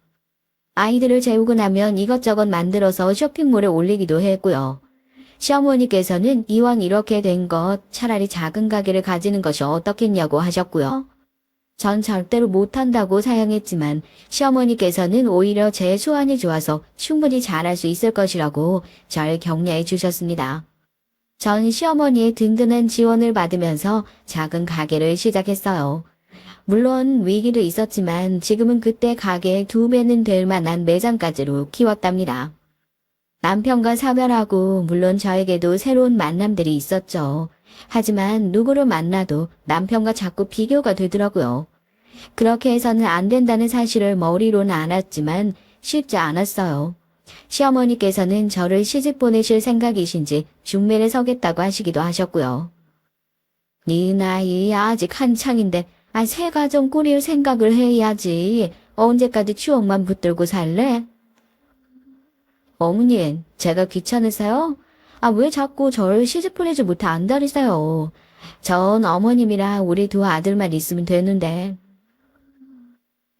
아이들을 재우고 나면 이것저것 만들어서 쇼핑몰에 올리기도 했고요. 시어머니께서는 이왕 이렇게 된 것 차라리 작은 가게를 가지는 것이 어떻겠냐고 하셨고요. 전 절대로 못한다고 사양했지만 시어머니께서는 오히려 제 수완이 좋아서 충분히 잘할 수 있을 것이라고 절 격려해 주셨습니다. 전 시어머니의 든든한 지원을 받으면서 작은 가게를 시작했어요. 물론 위기도 있었지만 지금은 그때 가게의 2배는 될 만한 매장까지로 키웠답니다. 남편과 사별하고 물론 저에게도 새로운 만남들이 있었죠. 하지만 누구를 만나도 남편과 자꾸 비교가 되더라고요. 그렇게 해서는 안 된다는 사실을 머리로는 알았지만 쉽지 않았어요. 시어머니께서는 저를 시집 보내실 생각이신지 중매를 서겠다고 하시기도 하셨고요. 네 나이 아직 한창인데 새 가정 꾸릴 생각을 해야지. 언제까지 추억만 붙들고 살래? 어머님, 제가 귀찮으세요? 왜 자꾸 저를 시집 보내지 못해 안달이세요? 전 어머님이랑 우리 두 아들만 있으면 되는데.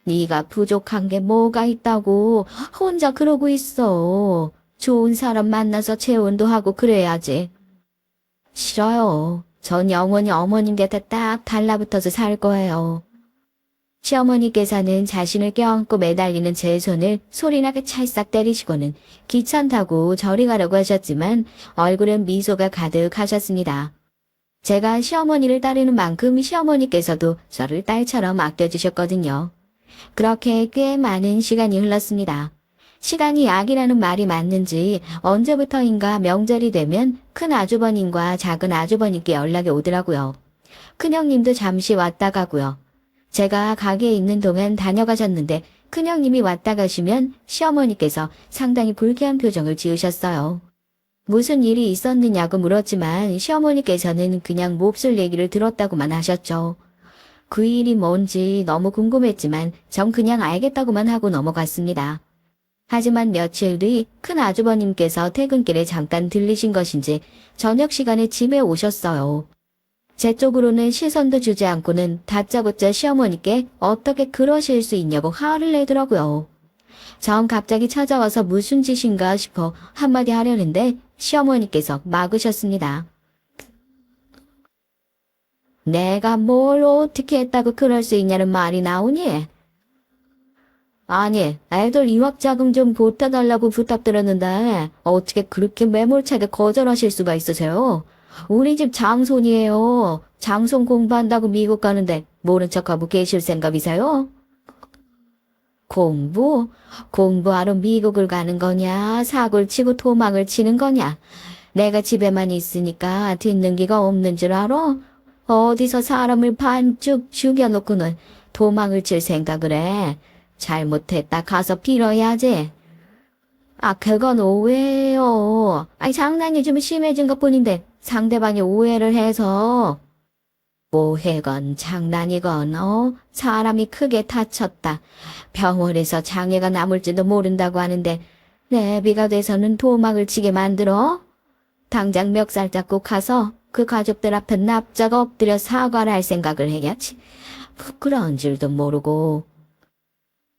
네가 부족한 게 뭐가 있다고 혼자 그러고 있어. 좋은 사람 만나서 재혼도 하고 그래야지. 싫어요. 전 영원히 어머님 곁에 딱 달라붙어서 살 거예요. 시어머니께서는 자신을 껴안고 매달리는 제 손을 소리나게 찰싹 때리시고는 귀찮다고 저리 가려고 하셨지만 얼굴은 미소가 가득하셨습니다. 제가 시어머니를 따르는 만큼 시어머니께서도 저를 딸처럼 아껴주셨거든요. 그렇게 꽤 많은 시간이 흘렀습니다. 시간이 약이라는 말이 맞는지 언제부터인가 명절이 되면 큰 아주버님과 작은 아주버님께 연락이 오더라고요. 큰형님도 잠시 왔다 가고요. 제가 가게에 있는 동안 다녀가셨는데 큰형님이 왔다 가시면 시어머니께서 상당히 불쾌한 표정을 지으셨어요. 무슨 일이 있었느냐고 물었지만 시어머니께서는 그냥 몹쓸 얘기를 들었다고만 하셨죠. 그 일이 뭔지 너무 궁금했지만 전 그냥 알겠다고만 하고 넘어갔습니다. 하지만 며칠 뒤 큰 아주버님께서 퇴근길에 잠깐 들리신 것인지 저녁 시간에 집에 오셨어요. 제 쪽으로는 시선도 주지 않고는 다짜고짜 시어머니께 어떻게 그러실 수 있냐고 화를 내더라고요. 전 갑자기 찾아와서 무슨 짓인가 싶어 한마디 하려는데 시어머니께서 막으셨습니다. 내가 뭘 어떻게 했다고 그럴 수 있냐는 말이 나오니? 아니, 애들 유학자금 좀 보태달라고 부탁드렸는데 어떻게 그렇게 매몰차게 거절하실 수가 있으세요? 우리 집 장손이에요. 장손 공부한다고 미국 가는데 모른 척하고 계실 생각이세요? 공부? 공부하러 미국을 가는 거냐? 사고를 치고 도망을 치는 거냐? 내가 집에만 있으니까 듣는 기가 없는 줄 알아? 어디서 사람을 반쭉 죽여놓고는 도망을 칠 생각을 해. 잘못했다 가서 빌어야지. 아, 그건 오해예요. 아니, 장난이 좀 심해진 것뿐인데 상대방이 오해를 해서. 오해건 장난이건 사람이 크게 다쳤다. 병원에서 장애가 남을지도 모른다고 하는데 내비가 돼서는 도망을 치게 만들어? 당장 멱살 잡고 가서 그 가족들 앞에 납작 엎드려 사과를 할 생각을 해야지. 부끄러운 줄도 모르고.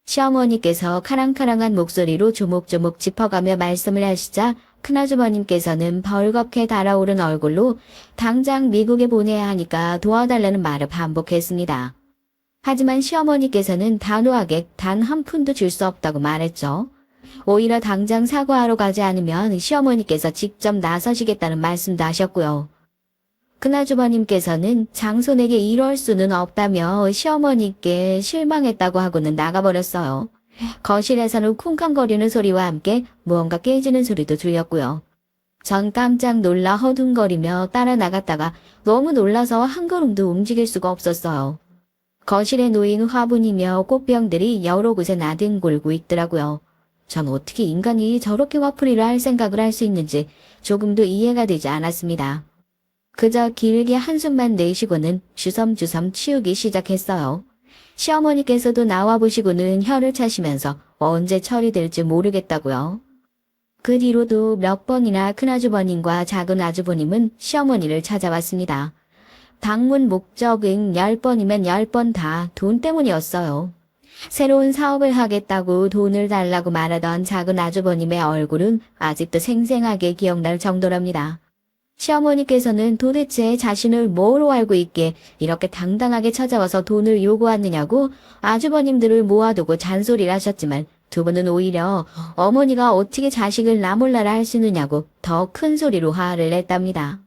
시어머니께서 카랑카랑한 목소리로 조목조목 짚어가며 말씀을 하시자 큰아주버님께서는 벌겋게 달아오른 얼굴로 당장 미국에 보내야 하니까 도와달라는 말을 반복했습니다. 하지만 시어머니께서는 단호하게 단 한 푼도 줄 수 없다고 말했죠. 오히려 당장 사과하러 가지 않으면 시어머니께서 직접 나서시겠다는 말씀도 하셨고요. 큰아주버님께서는 장손에게 이럴 수는 없다며 시어머니께 실망했다고 하고는 나가버렸어요. 거실에서는 쿵쾅거리는 소리와 함께 무언가 깨지는 소리도 들렸고요. 전 깜짝 놀라 허둥거리며 따라 나갔다가 너무 놀라서 한 걸음도 움직일 수가 없었어요. 거실에 놓인 화분이며 꽃병들이 여러 곳에 나뒹굴고 있더라고요. 전 어떻게 인간이 저렇게 화풀이를 할 생각을 할 수 있는지 조금도 이해가 되지 않았습니다. 그저 길게 한숨만 내쉬고는 주섬주섬 치우기 시작했어요. 시어머니께서도 나와보시고는 혀를 차시면서 언제 처리될지 모르겠다고요. 그 뒤로도 몇 번이나 큰아주버님과 작은아주버님은 시어머니를 찾아왔습니다. 방문 목적은 10번이면 10번 다 돈 때문이었어요. 새로운 사업을 하겠다고 돈을 달라고 말하던 작은아주버님의 얼굴은 아직도 생생하게 기억날 정도랍니다. 시어머니께서는 도대체 자신을 뭐로 알고 있기에 이렇게 당당하게 찾아와서 돈을 요구하느냐고 아주버님들을 모아두고 잔소리를 하셨지만 두 분은 오히려 어머니가 어떻게 자식을 나몰라라 할 수 있느냐고 더 큰 소리로 화를 냈답니다.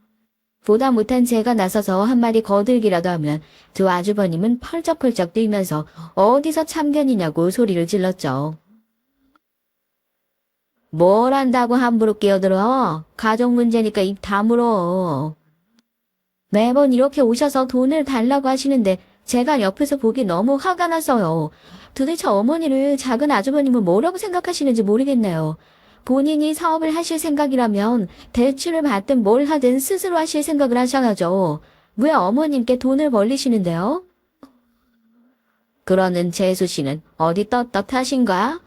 보다 못한 제가 나서서 한마디 거들기라도 하면 두 아주버님은 펄쩍펄쩍 뛰면서 어디서 참견이냐고 소리를 질렀죠. 뭘 안다고 함부로 끼어들어? 가족 문제니까 입 다물어. 매번 이렇게 오셔서 돈을 달라고 하시는데 제가 옆에서 보기 너무 화가 나서요. 도대체 어머니를 작은 아주버님은 뭐라고 생각하시는지 모르겠네요. 본인이 사업을 하실 생각이라면 대출을 받든 뭘 하든 스스로 하실 생각을 하셔야죠. 왜 어머님께 돈을 벌리시는데요? 그러는 재수 씨는 어디 떳떳하신가?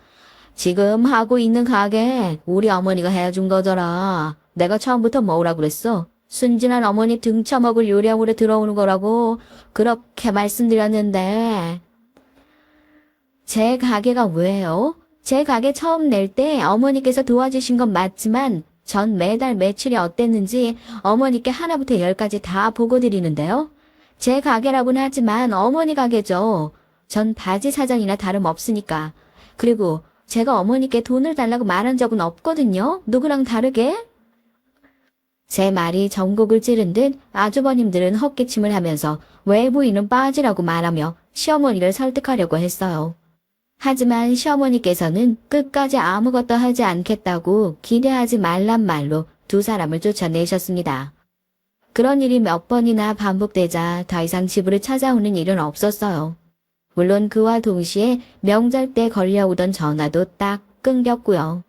지금 하고 있는 가게 우리 어머니가 해준 거더라. 내가 처음부터 뭐라 그랬어? 순진한 어머니 등쳐먹을 요량으로 들어오는 거라고 그렇게 말씀드렸는데. 제 가게가 왜요? 제 가게 처음 낼 때 어머니께서 도와주신 건 맞지만 전 매달 매출이 어땠는지 어머니께 하나부터 열까지 다 보고 드리는데요. 제 가게라고는 하지만 어머니 가게죠. 전 바지 사장이나 다름없으니까. 그리고 제가 어머니께 돈을 달라고 말한 적은 없거든요. 누구랑 다르게? 제 말이 전곡을 찌른 듯 아주버님들은 헛기침을 하면서 외부인은 빠지라고 말하며 시어머니를 설득하려고 했어요. 하지만 시어머니께서는 끝까지 아무것도 하지 않겠다고 기대하지 말란 말로 두 사람을 쫓아내셨습니다. 그런 일이 몇 번이나 반복되자 더 이상 집으로 찾아오는 일은 없었어요. 물론 그와 동시에 명절 때 걸려오던 전화도 딱 끊겼고요.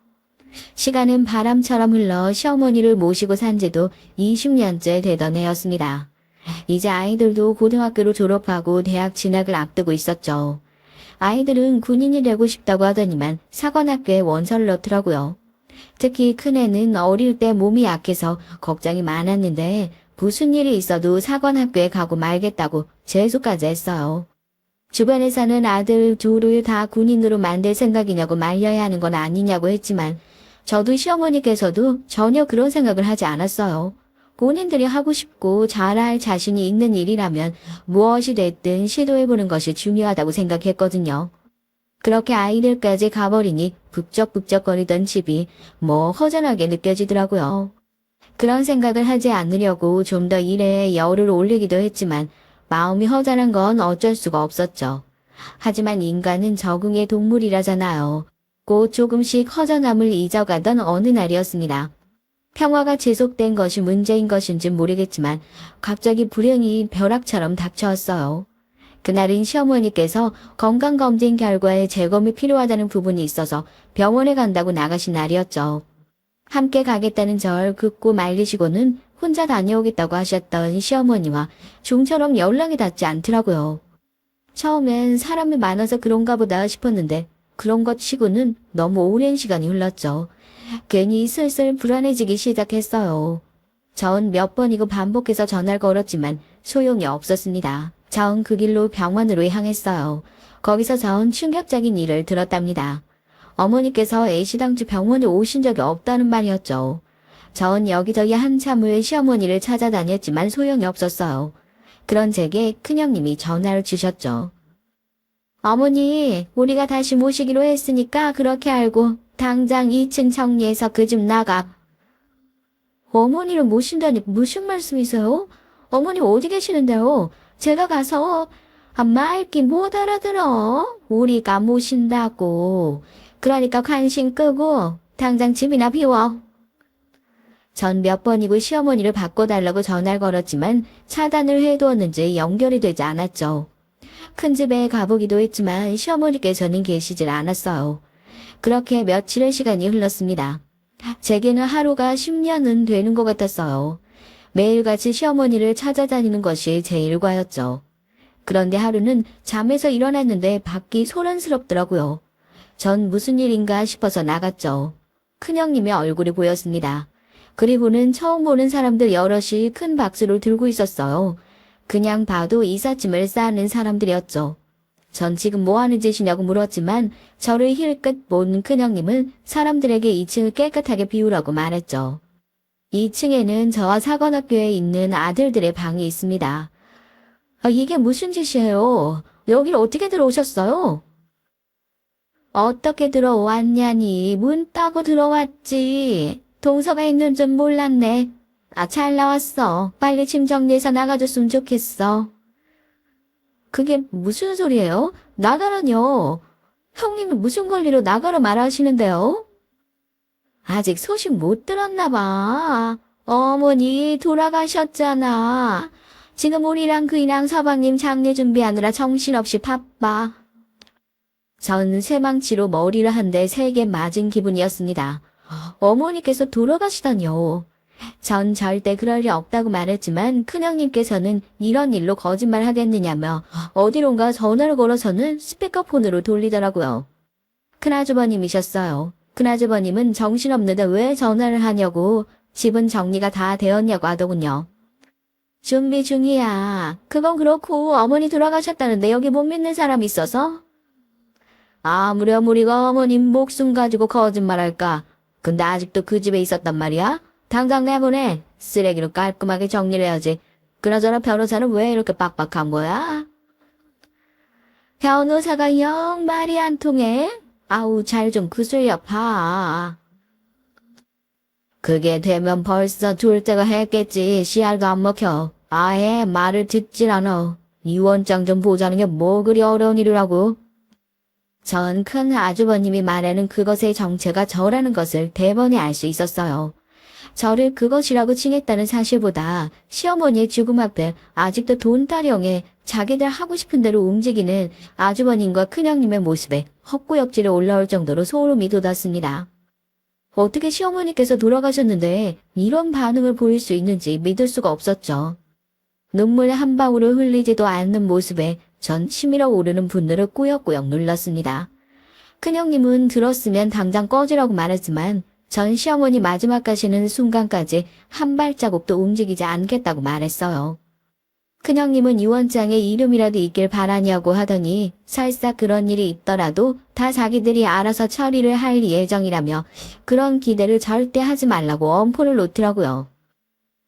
시간은 바람처럼 흘러 시어머니를 모시고 산 지도 20년째 되던 해였습니다. 이제 아이들도 고등학교로 졸업하고 대학 진학을 앞두고 있었죠. 아이들은 군인이 되고 싶다고 하더니만 사관학교에 원서를 넣더라고요. 특히 큰애는 어릴 때 몸이 약해서 걱정이 많았는데 무슨 일이 있어도 사관학교에 가고 말겠다고 재수까지 했어요. 주변에서는 아들 둘을 다 군인으로 만들 생각이냐고 말려야 하는 건 아니냐고 했지만 저도 시어머니께서도 전혀 그런 생각을 하지 않았어요. 본인들이 하고 싶고 잘할 자신이 있는 일이라면 무엇이 됐든 시도해보는 것이 중요하다고 생각했거든요. 그렇게 아이들까지 가버리니 북적북적거리던 집이 뭐 허전하게 느껴지더라고요. 그런 생각을 하지 않으려고 좀 더 일에 열을 올리기도 했지만 마음이 허전한 건 어쩔 수가 없었죠. 하지만 인간은 적응의 동물이라잖아요. 곧 조금씩 허전함을 잊어가던 어느 날이었습니다. 평화가 지속된 것이 문제인 것인지 모르겠지만 갑자기 불행이 벼락처럼 닥쳐왔어요. 그날은 시어머니께서 건강검진 결과에 재검이 필요하다는 부분이 있어서 병원에 간다고 나가신 날이었죠. 함께 가겠다는 절 긋고 말리시고는 혼자 다녀오겠다고 하셨던 시어머니와 좀처럼 연락이 닿지 않더라고요. 처음엔 사람이 많아서 그런가 보다 싶었는데 그런 것 치고는 너무 오랜 시간이 흘렀죠. 괜히 슬슬 불안해지기 시작했어요. 전 몇 번이고 반복해서 전화를 걸었지만 소용이 없었습니다. 전 그 길로 병원으로 향했어요. 거기서 전 충격적인 일을 들었답니다. 어머니께서 애시당초 병원에 오신 적이 없다는 말이었죠. 전 여기저기 한참을 시어머니를 찾아다녔지만 소용이 없었어요. 그런 제게 큰형님이 전화를 주셨죠. 어머니, 우리가 다시 모시기로 했으니까 그렇게 알고 당장 2층 정리해서 그 집 나가. 어머니를 모신다니 무슨 말씀이세요? 어머니 어디 계시는데요? 제가 가서 말귀 못 알아들어. 우리가 모신다고. 그러니까 관심 끄고 당장 집이나 비워. 전 몇 번이고 시어머니를 바꿔달라고 전화를 걸었지만 차단을 해두었는지 연결이 되지 않았죠. 큰 집에 가보기도 했지만 시어머니께서는 계시질 않았어요. 그렇게 며칠의 시간이 흘렀습니다. 제게는 하루가 10년은 되는 것 같았어요. 매일같이 시어머니를 찾아다니는 것이 제 일과였죠. 그런데 하루는 잠에서 일어났는데 밖이 소란스럽더라고요. 전 무슨 일인가 싶어서 나갔죠. 큰형님의 얼굴이 보였습니다. 그리고는 처음 보는 사람들 여럿이 큰 박스를 들고 있었어요. 그냥 봐도 이삿짐을 싸는 사람들이었죠. 전 지금 뭐하는 짓이냐고 물었지만 저를 힐끗 본 큰형님은 사람들에게 2층을 깨끗하게 비우라고 말했죠. 2층에는 저와 사관학교에 있는 아들들의 방이 있습니다. 이게 무슨 짓이에요? 여길 어떻게 들어오셨어요? 어떻게 들어왔냐니 문 따고 들어왔지. 동서가 있는 줄 몰랐네. 잘 나왔어. 빨리 짐 정리해서 나가줬으면 좋겠어. 그게 무슨 소리예요? 나가라뇨. 형님은 무슨 권리로 나가라 말하시는데요? 아직 소식 못 들었나 봐. 어머니 돌아가셨잖아. 지금 우리랑 그이랑 서방님 장례 준비하느라 정신없이 바빠. 전 쇠망치로 머리를 한 대 3개 맞은 기분이었습니다. 어머니께서 돌아가시다뇨. 전 절대 그럴 리 없다고 말했지만 큰형님께서는 이런 일로 거짓말 하겠느냐며 어디론가 전화를 걸어서는 스피커폰으로 돌리더라고요. 큰아주버님이셨어요. 큰아주버님은 정신없는데 왜 전화를 하냐고 집은 정리가 다 되었냐고 하더군요. 준비 중이야. 그건 그렇고 어머니 돌아가셨다는데 여기 못 믿는 사람 있어서? 아무렴 우리가 어머님 목숨 가지고 거짓말할까? 근데 아직도 그 집에 있었단 말이야? 당장 내보내. 쓰레기로 깔끔하게 정리를 해야지. 그나저나 변호사는 왜 이렇게 빡빡한 거야? 변호사가 영 말이 안 통해. 아우, 잘 좀 구슬려 봐. 그게 되면 벌써 둘째가 했겠지. 씨알도 안 먹혀. 아예 말을 듣질 않아. 유언장 좀 보자는 게 뭐 그리 어려운 일이라고. 전 큰 아주버님이 말하는 그것의 정체가 저라는 것을 대번에 알 수 있었어요. 저를 그것이라고 칭했다는 사실보다 시어머니의 죽음 앞에 아직도 돈 타령에 자기들 하고 싶은 대로 움직이는 아주버님과 큰형님의 모습에 헛구역질이 올라올 정도로 소름이 돋았습니다. 어떻게 시어머니께서 돌아가셨는데 이런 반응을 보일 수 있는지 믿을 수가 없었죠. 눈물 한 방울을 흘리지도 않는 모습에 전 치밀어 오르는 분노를 꾸역꾸역 눌렀습니다. 큰형님은 들었으면 당장 꺼지라고 말했지만 전 시어머니 마지막 가시는 순간까지 한 발자국도 움직이지 않겠다고 말했어요. 큰형님은 유언장에 이름이라도 있길 바라냐고 하더니 설사 그런 일이 있더라도 다 자기들이 알아서 처리를 할 예정이라며 그런 기대를 절대 하지 말라고 엄포를 놓더라고요.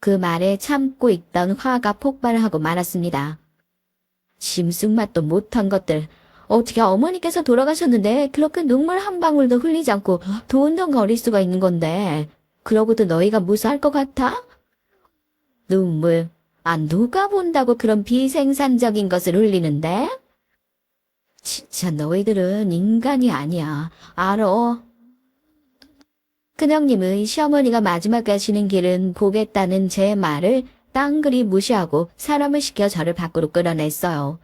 그 말에 참고 있던 화가 폭발하고 말았습니다. 심승맛도 못한 것들. 어떻게 어머니께서 돌아가셨는데 그렇게 눈물 한 방울도 흘리지 않고 돈덩거릴 수가 있는 건데. 그러고도 너희가 무사할 것 같아? 눈물. 누가 본다고 그런 비생산적인 것을 흘리는데? 진짜 너희들은 인간이 아니야. 알어. 큰형님은 시어머니가 마지막 가시는 길은 보겠다는 제 말을 딴그리 무시하고 사람을 시켜 저를 밖으로 끌어냈어요.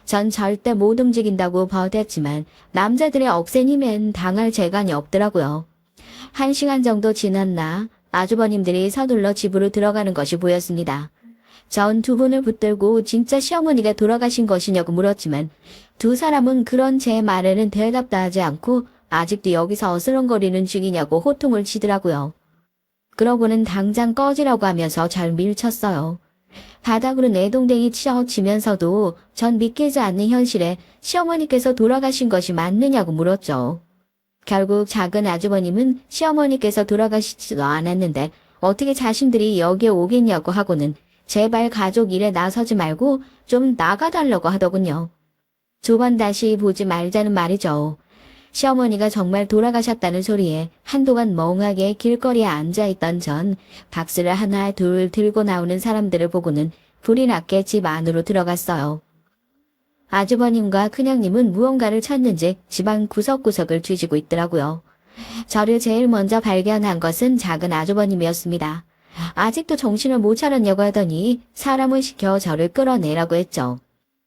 전 절대 못 움직인다고 버텼지만 남자들의 억센 힘엔 당할 재간이 없더라고요. 1시간 정도 지났나 아주버님들이 서둘러 집으로 들어가는 것이 보였습니다. 전 두 분을 붙들고 진짜 시어머니가 돌아가신 것이냐고 물었지만 두 사람은 그런 제 말에는 대답도 하지 않고 아직도 여기서 어슬렁거리는 중이냐고 호통을 치더라고요. 그러고는 당장 꺼지라고 하면서 잘 밀쳤어요. 바닥으로 내동댕이 치어치면서도 전 믿기지 않는 현실에 시어머니께서 돌아가신 것이 맞느냐고 물었죠. 결국 작은 아주버님은 시어머니께서 돌아가시지도 않았는데 어떻게 자신들이 여기에 오겠냐고 하고는 제발 가족 일에 나서지 말고 좀 나가달라고 하더군요. 두 번 다시 보지 말자는 말이죠. 시어머니가 정말 돌아가셨다는 소리에 한동안 멍하게 길거리에 앉아있던 전 박스를 하나 둘 들고 나오는 사람들을 보고는 불이 났게 집 안으로 들어갔어요. 아주버님과 큰형님은 무언가를 찾는지 집안 구석구석을 뒤지고 있더라고요. 저를 제일 먼저 발견한 것은 작은 아주버님이었습니다. 아직도 정신을 못 차렸냐고 하더니 사람을 시켜 저를 끌어내라고 했죠.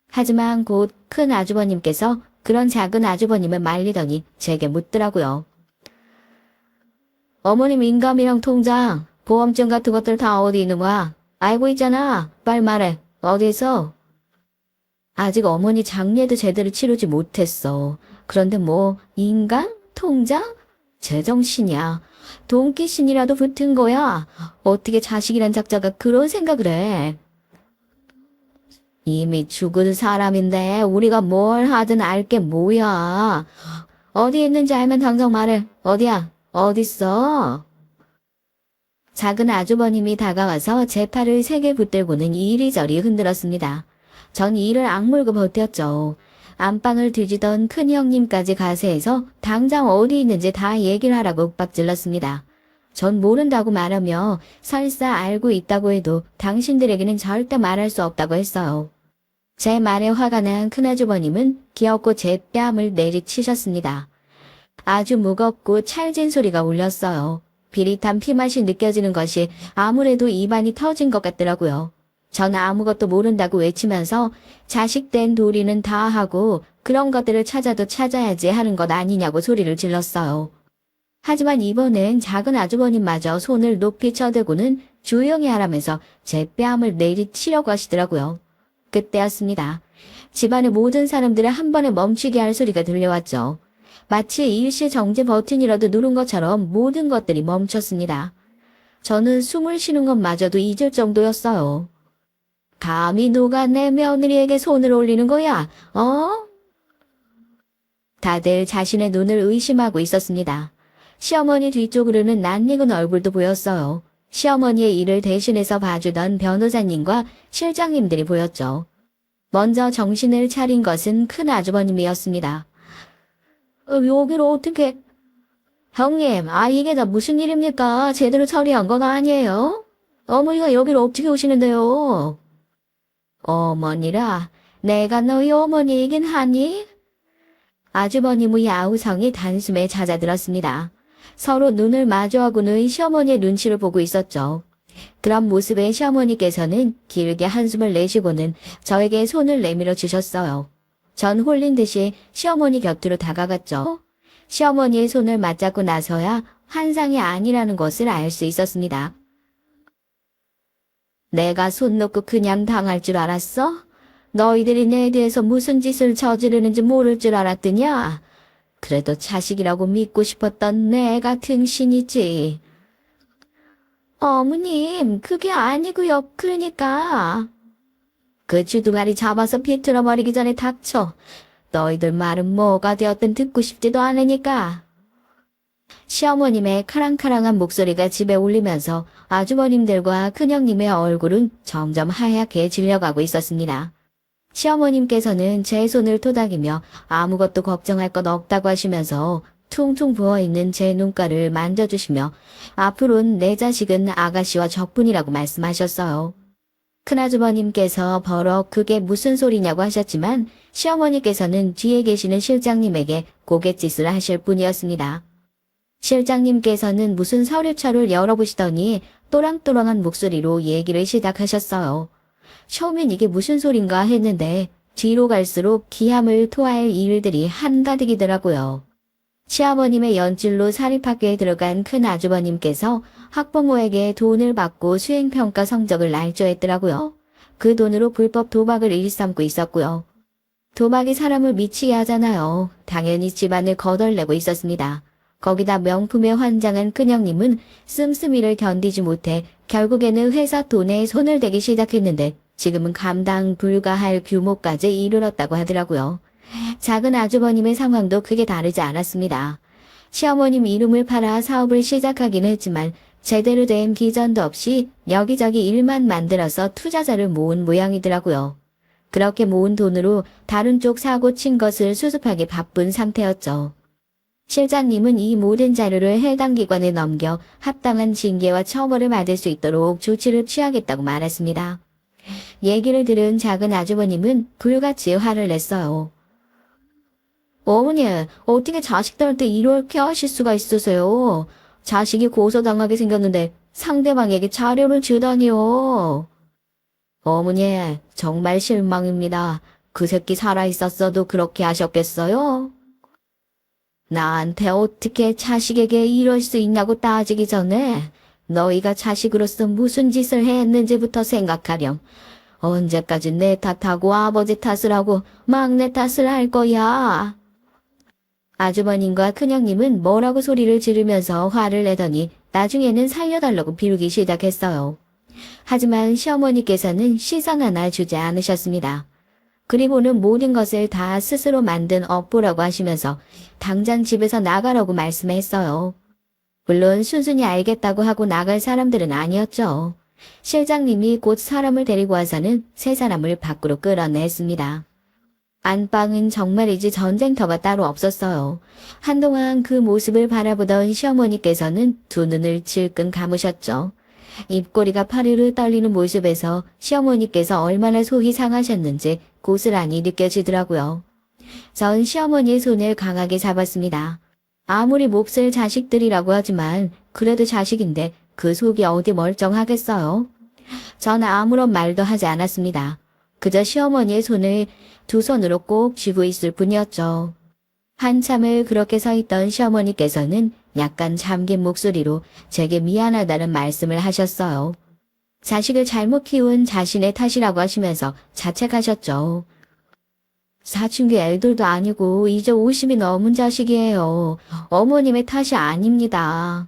하지만 곧 큰 아주버님께서 그런 작은 아주버님을 말리더니 제게 묻더라고요. 어머님 인감이랑 통장, 보험증 같은 것들 다 어디 있는 거야? 알고 있잖아. 빨리 말해. 어디 있어? 아직 어머니 장례도 제대로 치르지 못했어. 그런데 뭐 인감? 통장? 제정신이야. 돈귀신이라도 붙은 거야. 어떻게 자식이란 작자가 그런 생각을 해. 이미 죽은 사람인데 우리가 뭘 하든 알 게 뭐야. 어디 있는지 알면 당장 말해. 어디야? 어딨어? 작은 아주버님이 다가와서 제 팔을 세게 붙들고는 이리저리 흔들었습니다. 전 이를 악물고 버텼죠. 안방을 뒤지던 큰형님까지 가세해서 당장 어디 있는지 다 얘기를 하라고 윽박질렀습니다. 전 모른다고 말하며 설사 알고 있다고 해도 당신들에게는 절대 말할 수 없다고 했어요. 제 말에 화가 난 큰아주버님은 기어코 제 뺨을 내리치셨습니다. 아주 무겁고 찰진 소리가 울렸어요. 비릿한 피맛이 느껴지는 것이 아무래도 입안이 터진 것 같더라고요. 전 아무것도 모른다고 외치면서 자식된 도리는 다 하고 그런 것들을 찾아도 찾아야지 하는 것 아니냐고 소리를 질렀어요. 하지만 이번엔 작은 아주버님마저 손을 높이 쳐대고는 조용히 하라면서 제 뺨을 내리치려고 하시더라고요. 그때였습니다. 집안의 모든 사람들을 한 번에 멈추게 할 소리가 들려왔죠. 마치 일시 정지 버튼이라도 누른 것처럼 모든 것들이 멈췄습니다. 저는 숨을 쉬는 것마저도 잊을 정도였어요. 감히 누가 내 며느리에게 손을 올리는 거야? 다들 자신의 눈을 의심하고 있었습니다. 시어머니 뒤쪽으로는 낯익은 얼굴도 보였어요. 시어머니의 일을 대신해서 봐주던 변호사님과 실장님들이 보였죠. 먼저 정신을 차린 것은 큰 아주버님이었습니다. 여기를 어떻게... 형님, 이게 다 무슨 일입니까? 제대로 처리한 건 아니에요? 어머니가 여기를 어떻게 오시는데요? 어머니라, 내가 너희 어머니이긴 하니? 아주버님의 아우성이 단숨에 잦아들었습니다. 서로 눈을 마주하고는 시어머니의 눈치를 보고 있었죠. 그런 모습에 시어머니께서는 길게 한숨을 내쉬고는 저에게 손을 내밀어 주셨어요. 전 홀린 듯이 시어머니 곁으로 다가갔죠. 시어머니의 손을 맞잡고 나서야 환상이 아니라는 것을 알 수 있었습니다. 내가 손 놓고 그냥 당할 줄 알았어? 너희들이 내 대해서 무슨 짓을 저지르는지 모를 줄 알았더냐? 그래도 자식이라고 믿고 싶었던 내 같은 신이지. 어머님, 그게 아니고요. 그러니까. 그 주둥아리 잡아서 비틀어 버리기 전에 닥쳐. 너희들 말은 뭐가 되었든 듣고 싶지도 않으니까. 시어머님의 카랑카랑한 목소리가 집에 울리면서 아주버님들과 큰형님의 얼굴은 점점 하얗게 질려가고 있었습니다. 시어머님께서는 제 손을 토닥이며 아무것도 걱정할 것 없다고 하시면서 퉁퉁 부어있는 제 눈가를 만져주시며 앞으로는 내 자식은 아가씨와 적분이라고 말씀하셨어요. 큰아주버님께서 버럭 그게 무슨 소리냐고 하셨지만 시어머니께서는 뒤에 계시는 실장님에게 고갯짓을 하실 뿐이었습니다. 실장님께서는 무슨 서류처를 열어보시더니 또랑또랑한 목소리로 얘기를 시작하셨어요. 처음엔 이게 무슨 소린가 했는데 뒤로 갈수록 기함을 토할 일들이 한가득이더라고요. 시아버님의 연줄로 사립학교에 들어간 큰 아주버님께서 학부모에게 돈을 받고 수행평가 성적을 날조했더라고요. 그 돈으로 불법 도박을 일삼고 있었고요. 도박이 사람을 미치게 하잖아요. 당연히 집안을 거덜내고 있었습니다. 거기다 명품에 환장한 큰형님은 씀씀이를 견디지 못해 결국에는 회사 돈에 손을 대기 시작했는데 지금은 감당 불가할 규모까지 이르렀다고 하더라고요. 작은 아주버님의 상황도 크게 다르지 않았습니다. 시어머님 이름을 팔아 사업을 시작하긴 했지만 제대로 된 비전도 없이 여기저기 일만 만들어서 투자자를 모은 모양이더라고요. 그렇게 모은 돈으로 다른 쪽 사고 친 것을 수습하기 바쁜 상태였죠. 실장님은 이 모든 자료를 해당 기관에 넘겨 합당한 징계와 처벌을 받을 수 있도록 조치를 취하겠다고 말했습니다. 얘기를 들은 작은 아주버님은 불같이 화를 냈어요. 어머니, 어떻게 자식들한테 이렇게 하실 수가 있으세요? 자식이 고소당하게 생겼는데 상대방에게 자료를 주다니요. 어머니, 정말 실망입니다. 그 새끼 살아있었어도 그렇게 하셨겠어요? 나한테 어떻게 자식에게 이럴 수 있냐고 따지기 전에 너희가 자식으로서 무슨 짓을 했는지부터 생각하렴. 언제까지 내 탓하고 아버지 탓을 하고 막내 탓을 할 거야. 아주버님과 큰형님은 뭐라고 소리를 지르면서 화를 내더니 나중에는 살려달라고 비우기 시작했어요. 하지만 시어머니께서는 시상 하나 주지 않으셨습니다. 그리고는 모든 것을 다 스스로 만든 업보라고 하시면서 당장 집에서 나가라고 말씀했어요. 물론 순순히 알겠다고 하고 나갈 사람들은 아니었죠. 실장님이 곧 사람을 데리고 와서는 세 사람을 밖으로 끌어냈습니다. 안방은 정말이지 전쟁터가 따로 없었어요. 한동안 그 모습을 바라보던 시어머니께서는 두 눈을 질끈 감으셨죠. 입꼬리가 파르르 떨리는 모습에서 시어머니께서 얼마나 속이 상하셨는지 고스란히 느껴지더라고요. 전 시어머니의 손을 강하게 잡았습니다. 아무리 몹쓸 자식들이라고 하지만 그래도 자식인데 그 속이 어디 멀쩡하겠어요. 전 아무런 말도 하지 않았습니다. 그저 시어머니의 손을 두 손으로 꼭 쥐고 있을 뿐이었죠. 한참을 그렇게 서 있던 시어머니께서는 약간 잠긴 목소리로 제게 미안하다는 말씀을 하셨어요. 자식을 잘못 키운 자신의 탓이라고 하시면서 자책하셨죠. 사춘기 애들도 아니고 이제 50이 넘은 자식이에요. 어머님의 탓이 아닙니다.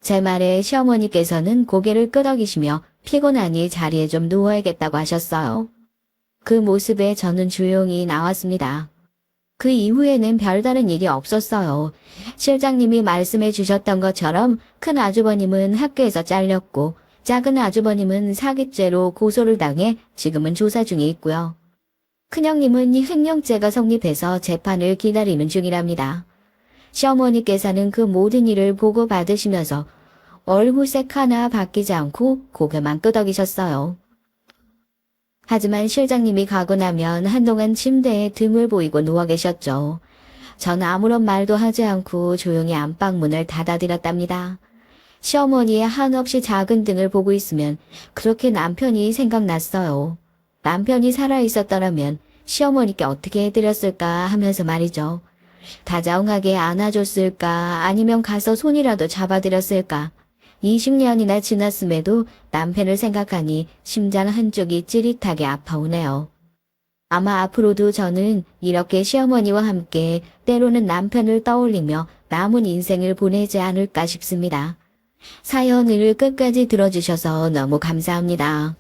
제 말에 시어머니께서는 고개를 끄덕이시며 피곤하니 자리에 좀 누워야겠다고 하셨어요. 그 모습에 저는 조용히 나왔습니다. 그 이후에는 별다른 일이 없었어요. 실장님이 말씀해 주셨던 것처럼 큰 아주버님은 학교에서 잘렸고 작은 아주버님은 사기죄로 고소를 당해 지금은 조사 중에 있고요. 큰형님은 횡령죄가 성립해서 재판을 기다리는 중이랍니다. 시어머니께서는 그 모든 일을 보고 받으시면서 얼굴색 하나 바뀌지 않고 고개만 끄덕이셨어요. 하지만 실장님이 가고 나면 한동안 침대에 등을 보이고 누워 계셨죠. 전 아무런 말도 하지 않고 조용히 안방문을 닫아드렸답니다. 시어머니의 한없이 작은 등을 보고 있으면 그렇게 남편이 생각났어요. 남편이 살아있었더라면 시어머니께 어떻게 해드렸을까 하면서 말이죠. 다정하게 안아줬을까 아니면 가서 손이라도 잡아드렸을까. 20년이나 지났음에도 남편을 생각하니 심장 한쪽이 찌릿하게 아파오네요. 아마 앞으로도 저는 이렇게 시어머니와 함께 때로는 남편을 떠올리며 남은 인생을 보내지 않을까 싶습니다. 사연을 끝까지 들어주셔서 너무 감사합니다.